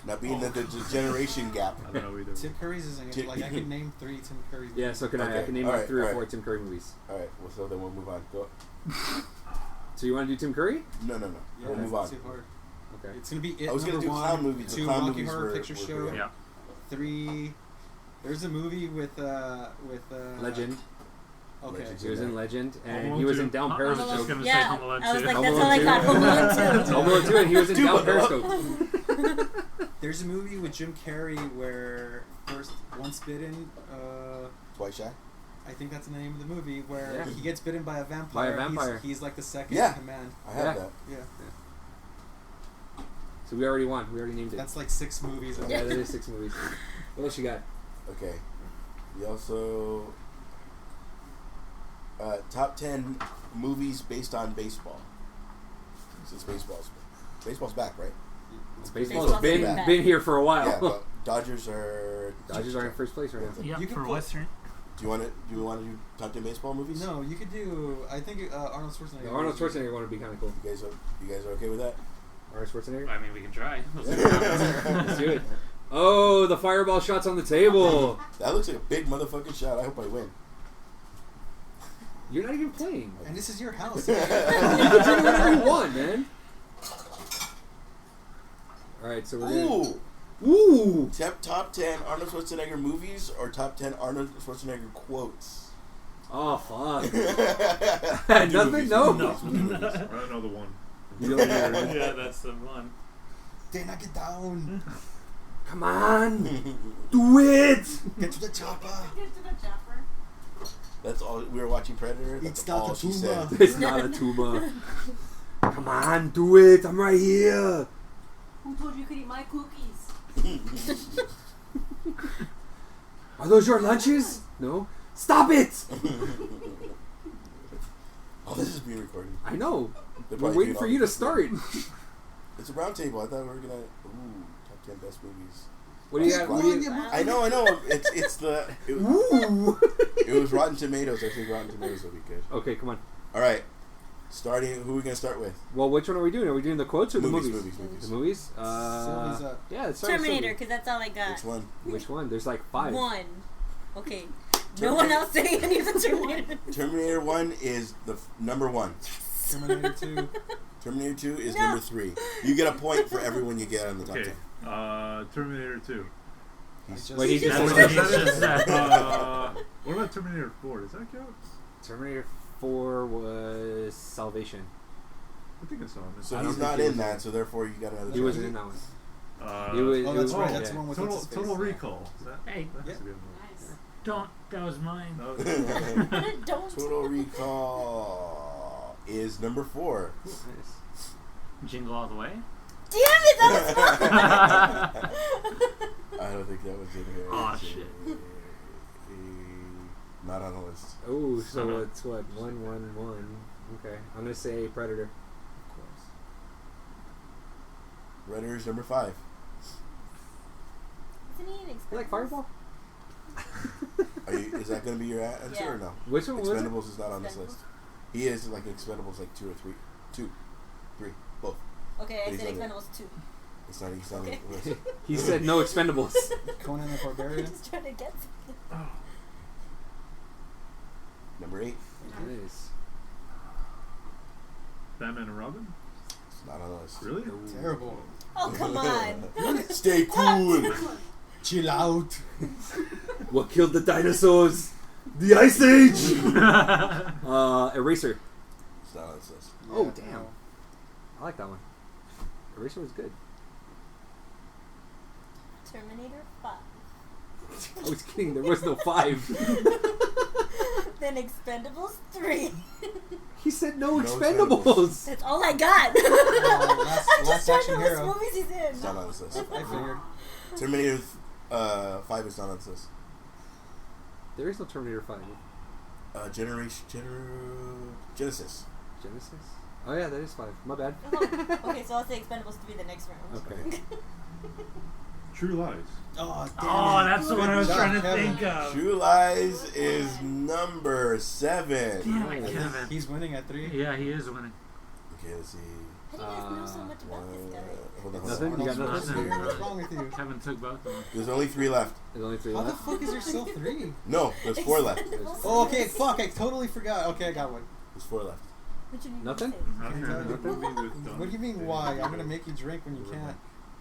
Speaker 2: Now, being that there's a generation gap.
Speaker 6: I don't know either.
Speaker 4: Tim Curry's isn't
Speaker 2: Tim-
Speaker 4: like I can name 3 Tim Curry.
Speaker 1: Yeah, so can I? I
Speaker 2: Okay,
Speaker 1: can name
Speaker 2: all
Speaker 1: like
Speaker 2: right,
Speaker 1: 3 or
Speaker 2: all
Speaker 1: 4
Speaker 2: right.
Speaker 1: Tim Curry movies.
Speaker 2: All right, well, so then we'll move on. Go.
Speaker 1: So you want to do Tim Curry?
Speaker 2: No.
Speaker 4: Yeah,
Speaker 2: We'll
Speaker 4: that's
Speaker 2: move on.
Speaker 4: too hard.
Speaker 1: Okay.
Speaker 4: It's gonna be it.
Speaker 2: I was gonna
Speaker 4: number
Speaker 2: do
Speaker 4: 1,
Speaker 2: clown movies. The
Speaker 4: 2
Speaker 2: clown
Speaker 4: Rocky
Speaker 2: movies
Speaker 4: Horror
Speaker 2: were
Speaker 4: Picture
Speaker 2: good.
Speaker 4: Show.
Speaker 5: Yeah.
Speaker 4: 3. There's a movie with
Speaker 1: Legend.
Speaker 4: Okay.
Speaker 2: Legend.
Speaker 1: He was in Legend,
Speaker 6: Home
Speaker 1: and
Speaker 6: Alone
Speaker 1: he was
Speaker 6: 2.
Speaker 1: in Down
Speaker 5: I was just
Speaker 1: Periscope.
Speaker 5: gonna say
Speaker 3: Yeah,
Speaker 5: Home Alone
Speaker 3: I was
Speaker 5: 2.
Speaker 3: like,
Speaker 1: Home
Speaker 3: that's
Speaker 1: Alone
Speaker 3: all I
Speaker 1: 2.
Speaker 3: got. Home Alone 2.
Speaker 1: Home Alone 2, and he was in Down Periscope.
Speaker 4: There's a movie with Jim Carrey where Once Bitten.
Speaker 2: Twice Shy?
Speaker 4: I think that's the name of the movie where
Speaker 1: Yeah.
Speaker 4: he gets bitten by a vampire.
Speaker 1: By a vampire.
Speaker 4: He's like the second
Speaker 2: Yeah.
Speaker 4: in command.
Speaker 2: I have
Speaker 1: Yeah.
Speaker 2: that.
Speaker 4: Yeah.
Speaker 1: So we already won. We already named it.
Speaker 4: That's like 6 movies.
Speaker 1: Yeah, there is 6 movies. What else you got?
Speaker 2: Okay. We also top 10 movies based on baseball. Since baseball's back, right?
Speaker 1: Baseball's
Speaker 3: Baseball's
Speaker 1: been
Speaker 3: back.
Speaker 1: been here for a while.
Speaker 2: Yeah, but Dodgers are
Speaker 1: in first place right now.
Speaker 5: Yeah,
Speaker 4: You can
Speaker 5: for
Speaker 4: put-
Speaker 5: Western.
Speaker 2: Do you want to do top 10 baseball movies?
Speaker 4: No, you could do. I think Arnold Schwarzenegger.
Speaker 1: The Arnold Schwarzenegger one would be kind of cool.
Speaker 2: You guys are okay with that?
Speaker 1: Arnold Schwarzenegger.
Speaker 5: I mean, we can try. We'll see what happens.
Speaker 1: Let's do it. Oh, the fireball shot's on the table.
Speaker 2: That looks like a big motherfucking shot. I hope I win.
Speaker 1: You're not even playing.
Speaker 4: And this is your house.
Speaker 1: You can do whatever you want, man. All right, so we're gonna.
Speaker 2: Ooh!
Speaker 1: Ooh.
Speaker 2: Top 10 Arnold Schwarzenegger movies or top 10 Arnold Schwarzenegger quotes?
Speaker 1: Oh fuck.
Speaker 2: Do
Speaker 1: Nothing.
Speaker 2: movies,
Speaker 1: No.
Speaker 2: do movies, we'll do movies.
Speaker 6: I don't know the one.
Speaker 1: You don't hear it.
Speaker 5: Yeah, that's the one.
Speaker 4: Dana, get down.
Speaker 1: Come on. Do it.
Speaker 4: Get to the chopper.
Speaker 2: That's all. We were watching Predator. That's
Speaker 4: It's not
Speaker 2: all
Speaker 4: a
Speaker 2: she
Speaker 4: tumor.
Speaker 2: said.
Speaker 1: It's not a tuba. Come on, do it. I'm right here.
Speaker 7: Who told you you could eat my cookies?
Speaker 1: Are those your lunches? No. Stop it.
Speaker 2: Oh, this is being recorded.
Speaker 1: I know.
Speaker 2: They're
Speaker 1: We're
Speaker 2: probably
Speaker 1: waiting
Speaker 2: doing
Speaker 1: for
Speaker 2: all
Speaker 1: you to
Speaker 2: this.
Speaker 1: start.
Speaker 2: It's a round table. I thought we were gonna. Ooh, top 10 best movies.
Speaker 1: What do you got? What do you?
Speaker 2: I know. It's the. It was,
Speaker 1: Ooh.
Speaker 2: it was Rotten Tomatoes. I think Rotten Tomatoes will be good.
Speaker 1: Okay, come on.
Speaker 2: All right. Starting. Who are we gonna start with?
Speaker 1: Well, which one are we doing? Are we doing the quotes or the movies?
Speaker 2: Movies.
Speaker 1: The movies?
Speaker 4: Sylvie's up.
Speaker 1: Yeah, let's start with
Speaker 3: Terminator,
Speaker 1: Sylvie.
Speaker 3: because that's all I got.
Speaker 2: Which one?
Speaker 1: Which one? There's like 5.
Speaker 3: One. Okay. No one else saying any of the Terminator.
Speaker 2: Terminator 1 is the number 1.
Speaker 4: Terminator 2.
Speaker 2: Terminator 2 is
Speaker 3: No.
Speaker 2: number 3. You get a point for everyone you get on the top
Speaker 6: Okay.
Speaker 2: 10.
Speaker 6: Terminator 2.
Speaker 1: Wait, he
Speaker 5: That's
Speaker 1: just
Speaker 5: what he just said.
Speaker 6: What about Terminator 4? Does that count?
Speaker 1: Terminator 4 was Salvation.
Speaker 6: I think it's on.
Speaker 2: So
Speaker 1: I don't
Speaker 2: he's
Speaker 1: think
Speaker 2: not
Speaker 1: he
Speaker 2: in
Speaker 1: was
Speaker 2: that, so therefore you got another
Speaker 1: He
Speaker 2: choice.
Speaker 1: wasn't in that one.
Speaker 6: Uh,
Speaker 1: He was,
Speaker 4: Oh,
Speaker 1: it
Speaker 4: that's
Speaker 1: was,
Speaker 4: right.
Speaker 1: yeah.
Speaker 4: That's the one with
Speaker 6: Total,
Speaker 4: what's his
Speaker 6: Total
Speaker 4: face.
Speaker 6: Recall. Is that?
Speaker 5: Hey.
Speaker 6: That has
Speaker 4: Yeah.
Speaker 6: to be on the
Speaker 7: Nice.
Speaker 5: Don't. That was mine.
Speaker 6: list.
Speaker 3: Don't.
Speaker 2: Total Recall is number 4.
Speaker 1: Nice.
Speaker 5: Jingle all the way.
Speaker 3: Damn it, that was mine.
Speaker 2: I don't think that was in here.
Speaker 5: Aw,
Speaker 2: It's,
Speaker 5: shit.
Speaker 2: Not on the list.
Speaker 1: Oh, so it's what? 1-1-1. Okay. I'm going to say Predator.
Speaker 2: Of course. Predator is number 5.
Speaker 3: Isn't he an
Speaker 1: You like Fireball?
Speaker 2: Is that going to be your answer
Speaker 3: Yeah.
Speaker 2: or no?
Speaker 1: Which one was it?
Speaker 2: Expendables is not on this
Speaker 3: Expendables?
Speaker 2: list. He is like Expendables like 2 or 3. 2. 3. Both.
Speaker 3: Okay, I
Speaker 2: He's
Speaker 3: said
Speaker 2: on there.
Speaker 3: Expendables 2.
Speaker 2: He's not
Speaker 3: Okay.
Speaker 2: on the list.
Speaker 1: He said no Expendables.
Speaker 4: Conan the
Speaker 3: I'm
Speaker 4: Barbarian.
Speaker 3: just trying to get something.
Speaker 2: Number 8.
Speaker 1: Nice.
Speaker 6: Batman and Robin?
Speaker 2: It's not on the list.
Speaker 6: Really?
Speaker 3: Oh, come on.
Speaker 2: Stay cool.
Speaker 4: Chill out.
Speaker 1: What killed the dinosaurs? The Ice Age. Eraser.
Speaker 2: It's not on this list.
Speaker 1: Oh damn! I like that one. Eraser was good.
Speaker 3: Terminator 5.
Speaker 1: I was kidding. There was no 5.
Speaker 3: Then Expendables 3.
Speaker 1: He said no,
Speaker 2: No
Speaker 1: Expendables.
Speaker 2: Expendables.
Speaker 3: That's all I got.
Speaker 4: last
Speaker 3: I'm just trying to
Speaker 4: action
Speaker 3: know
Speaker 4: hero.
Speaker 3: what movies he's in.
Speaker 2: It's not on this list.
Speaker 4: I figured.
Speaker 2: Terminator 5 is not on this list.
Speaker 1: There is no Terminator 5.
Speaker 2: Genesis.
Speaker 1: Genesis. Oh yeah, that is 5. My bad.
Speaker 3: Oh, okay, so I'll say Expendables 3 the next round.
Speaker 1: Okay.
Speaker 6: True Lies.
Speaker 4: Oh, damn
Speaker 5: Oh,
Speaker 4: it.
Speaker 5: that's the one I was
Speaker 4: Good
Speaker 5: trying to
Speaker 4: job, Kevin.
Speaker 5: think of.
Speaker 2: True Lies is number 7.
Speaker 5: Damn
Speaker 1: Oh,
Speaker 5: it,
Speaker 4: I think
Speaker 5: Kevin.
Speaker 4: He's winning at 3.
Speaker 5: Yeah, he is winning.
Speaker 2: Okay, let's see.
Speaker 3: How do you guys know so much about this guy?
Speaker 2: Hold on.
Speaker 1: Nothing? You got
Speaker 4: What's
Speaker 1: nothing?
Speaker 4: wrong with you?
Speaker 5: Kevin took both of them.
Speaker 2: There's only 3 left.
Speaker 1: There's only 3
Speaker 4: How the
Speaker 1: left.
Speaker 4: fuck is there still 3?
Speaker 2: No, there's 4 left.
Speaker 3: Expendables
Speaker 4: Oh,
Speaker 3: 3.
Speaker 4: okay, fuck, I totally forgot. Okay, I got one.
Speaker 2: There's 4 left.
Speaker 3: Which one you
Speaker 1: Nothing?
Speaker 3: say?
Speaker 6: Okay,
Speaker 4: Nothing?
Speaker 6: What
Speaker 4: What do you mean, why? I'm gonna make you drink when you can't.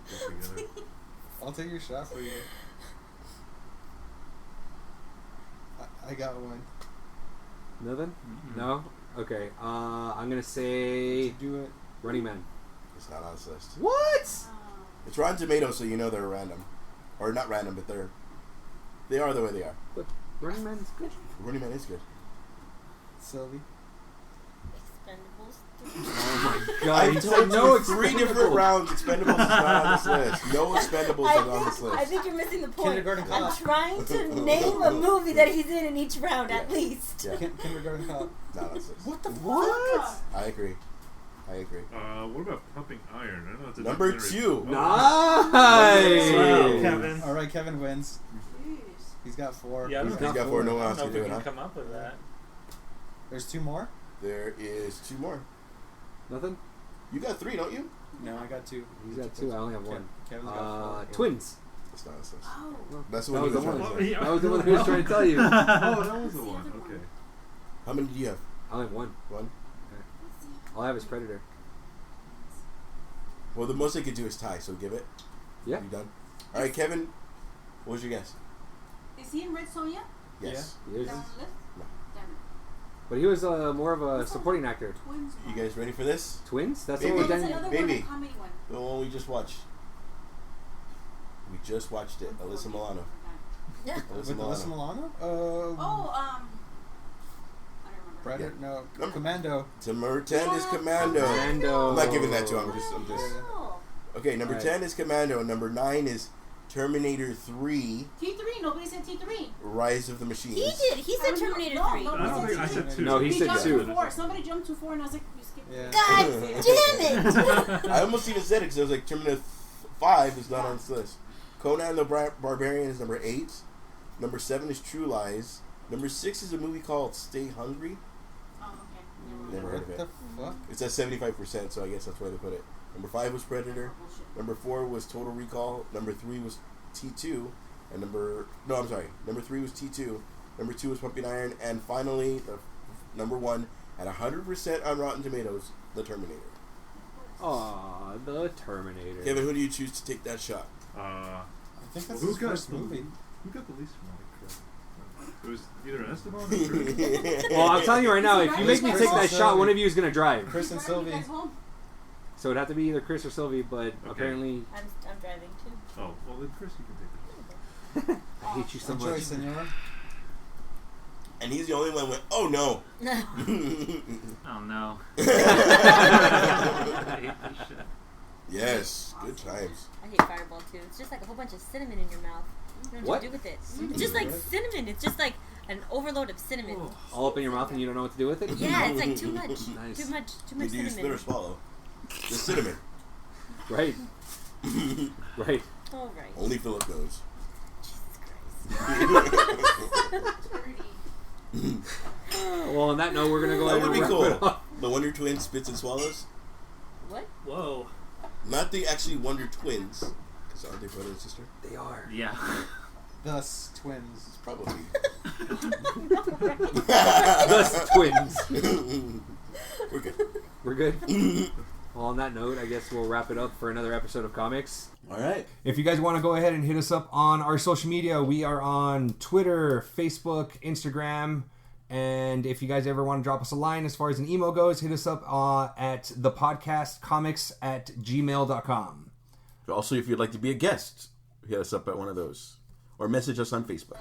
Speaker 6: Together.
Speaker 4: I'll take your shot for you. I got one.
Speaker 1: Nothing?
Speaker 5: Mm-mm.
Speaker 1: No? Okay. I'm gonna say
Speaker 4: Do it.
Speaker 1: Running Man.
Speaker 2: It's not on this list.
Speaker 1: What?
Speaker 2: It's Rotten Tomatoes, so you know they're random. Or not random, but they are the way they are.
Speaker 1: Running Man's good.
Speaker 2: Running Man is good.
Speaker 4: Sylvie.
Speaker 3: Expendables 3.
Speaker 1: Oh my god.
Speaker 2: I
Speaker 1: he
Speaker 2: told
Speaker 1: said no
Speaker 2: you 3 different
Speaker 1: Expendables.
Speaker 2: rounds. Expendables is not on this list. No Expendables is on this
Speaker 3: I
Speaker 2: list.
Speaker 3: think you're missing the point.
Speaker 4: Kindergarten
Speaker 3: I'm
Speaker 4: Cop.
Speaker 3: trying to name a movie that he's in each round at least.
Speaker 2: Yeah,
Speaker 4: Kindergarten Cop.
Speaker 2: not on this list.
Speaker 4: What the
Speaker 1: What?
Speaker 2: I agree.
Speaker 6: What about Pumping Iron? I know it's a
Speaker 2: Number
Speaker 6: documentary.
Speaker 2: 2.
Speaker 1: Nice.
Speaker 5: Wow, Kevin.
Speaker 4: All right, Kevin wins.
Speaker 7: Jeez.
Speaker 4: He's got 4.
Speaker 5: Yeah, I
Speaker 2: He's
Speaker 5: don't
Speaker 2: got 4. No one
Speaker 5: I
Speaker 2: else
Speaker 5: don't
Speaker 2: can
Speaker 5: know
Speaker 2: do
Speaker 5: if we
Speaker 2: it,
Speaker 5: can
Speaker 2: huh?
Speaker 5: come up with that.
Speaker 4: There's 2 more?
Speaker 2: There is 2 more.
Speaker 1: Nothing?
Speaker 2: You got 3, don't you?
Speaker 4: No, I got 2.
Speaker 1: He's got 2. I only have 1.
Speaker 4: Kevin's got 4.
Speaker 1: Twins.
Speaker 2: It's not on this list.
Speaker 7: Oh.
Speaker 2: That's the
Speaker 1: That
Speaker 2: one
Speaker 1: was
Speaker 2: you
Speaker 1: the
Speaker 2: was
Speaker 1: one.
Speaker 2: trying to say.
Speaker 1: That was the one who was trying to tell you.
Speaker 6: Oh, that was the one. Okay.
Speaker 2: How many do you have?
Speaker 1: I only have 1.
Speaker 2: 1?
Speaker 1: All I have is Predator.
Speaker 2: Well, the most I could do is tie, so give it.
Speaker 1: Yeah.
Speaker 2: You done? All right, Kevin. What was your guess?
Speaker 7: Is he in Red Sonja?
Speaker 2: Yes.
Speaker 1: He is.
Speaker 7: Down the list?
Speaker 2: No.
Speaker 7: Damn it.
Speaker 1: But he was more of a supporting actor.
Speaker 7: Twins.
Speaker 2: You guys ready for this?
Speaker 1: Twins? That's
Speaker 2: Baby.
Speaker 1: the one with
Speaker 7: There's
Speaker 1: Danny.
Speaker 7: another
Speaker 2: Baby.
Speaker 7: one, a comedy one.
Speaker 2: The one we just watched. We just watched it. Alyssa Milano.
Speaker 3: Yeah.
Speaker 4: With
Speaker 2: Alyssa
Speaker 4: Alyssa
Speaker 2: Milano.
Speaker 4: Milano?
Speaker 7: Oh, I don't remember.
Speaker 4: Predator? No.
Speaker 2: Number-
Speaker 4: Commando.
Speaker 2: Number 10 is Commando.
Speaker 1: Commando.
Speaker 2: I'm not giving that to him. I'm just.
Speaker 7: Oh.
Speaker 2: Okay, number
Speaker 1: Alright.
Speaker 2: 10 is Commando. Number 9 is Terminator 3:
Speaker 7: T3. Nobody said T3.
Speaker 2: Rise of the Machines.
Speaker 3: He did. He said Terminator 3.
Speaker 7: No,
Speaker 6: I don't think I said 2.
Speaker 1: No, he
Speaker 7: He
Speaker 1: said
Speaker 7: jumped
Speaker 1: 2.
Speaker 7: to 4. Somebody jumped to 4, and I was like, you skipped
Speaker 4: Yeah.
Speaker 3: God damn it!
Speaker 2: I almost even said it because I was like, Terminator 5 is not on this list. Conan the Barbarian is number 8. Number 7 is True Lies. Number 6 is a movie called Stay Hungry.
Speaker 7: Oh, okay.
Speaker 2: Never heard of
Speaker 4: What
Speaker 2: it.
Speaker 4: the fuck?
Speaker 2: It's at 75%, so I guess that's why they put it. Number 5 was Predator.
Speaker 7: Bullshit.
Speaker 2: Number 4 was Total Recall. Number 3 was T2. And number 3 was T2. Number 2 was Pumping Iron. And finally, number 1, at 100% on Rotten Tomatoes, The Terminator.
Speaker 1: Aw, the Terminator.
Speaker 2: Kevin, who do you choose to take that shot?
Speaker 4: I think that's
Speaker 6: Who
Speaker 4: his
Speaker 6: got
Speaker 4: first
Speaker 6: the
Speaker 4: movie.
Speaker 6: Who got the least amount of credit? It was either Esteban or Chris.
Speaker 1: Well, I'm telling you right now, if you make me take that
Speaker 4: Chris
Speaker 1: shot,
Speaker 4: and
Speaker 1: one of you is gonna drive.
Speaker 4: Chris and
Speaker 7: Why don't you
Speaker 4: Sylvie.
Speaker 7: guys home?
Speaker 1: So it'd have to be either Chris or Sylvie, but apparently
Speaker 3: I'm driving too.
Speaker 6: Oh, well then Chris, you can take it.
Speaker 1: I hate you so
Speaker 4: Enjoy,
Speaker 1: much.
Speaker 4: senora.
Speaker 2: And he's the only one who went, oh no.
Speaker 5: Oh no.
Speaker 2: Yes, good times.
Speaker 3: I hate Fireball too. It's just like a whole bunch of cinnamon in your mouth. You don't know
Speaker 1: What?
Speaker 3: what to do with it. It's just like cinnamon. It's just like an overload of cinnamon.
Speaker 1: All up in your mouth and you don't know what to do with it?
Speaker 3: Yeah, it's like too much.
Speaker 1: Nice.
Speaker 3: Too much
Speaker 2: Did you spit or
Speaker 3: cinnamon.
Speaker 2: swallow? The cinnamon.
Speaker 1: Right. Right.
Speaker 3: All right.
Speaker 2: Only Philip knows.
Speaker 1: Well, on that note, we're gonna go
Speaker 2: That
Speaker 1: ahead
Speaker 2: would
Speaker 1: and
Speaker 2: be
Speaker 1: wrap it
Speaker 2: cool.
Speaker 1: up.
Speaker 2: The Wonder Twins spits and swallows?
Speaker 3: What?
Speaker 5: Whoa.
Speaker 2: Not the actually Wonder Twins. Because aren't they brother and sister?
Speaker 1: They are.
Speaker 5: Yeah.
Speaker 4: Thus, twins.
Speaker 2: It's probably.
Speaker 1: Thus twins.
Speaker 2: We're good.
Speaker 1: We're good. Well, on that note, I guess we'll wrap it up for another episode of CoMix.
Speaker 2: All right.
Speaker 1: If you guys want to go ahead and hit us up on our social media, we are on Twitter, Facebook, Instagram, and if you guys ever want to drop us a line as far as an email goes, hit us up at thepodcastcomics@gmail.com.
Speaker 2: Also, if you'd like to be a guest, hit us up at one of those. Or message us on Facebook.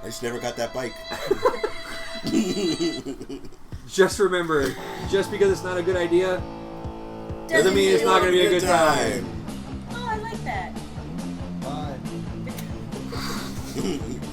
Speaker 2: I just never got that bike.
Speaker 1: Just remember, just because it's not a good idea, doesn't mean it's not going to be a good time.
Speaker 3: Oh, I like that.
Speaker 4: Bye.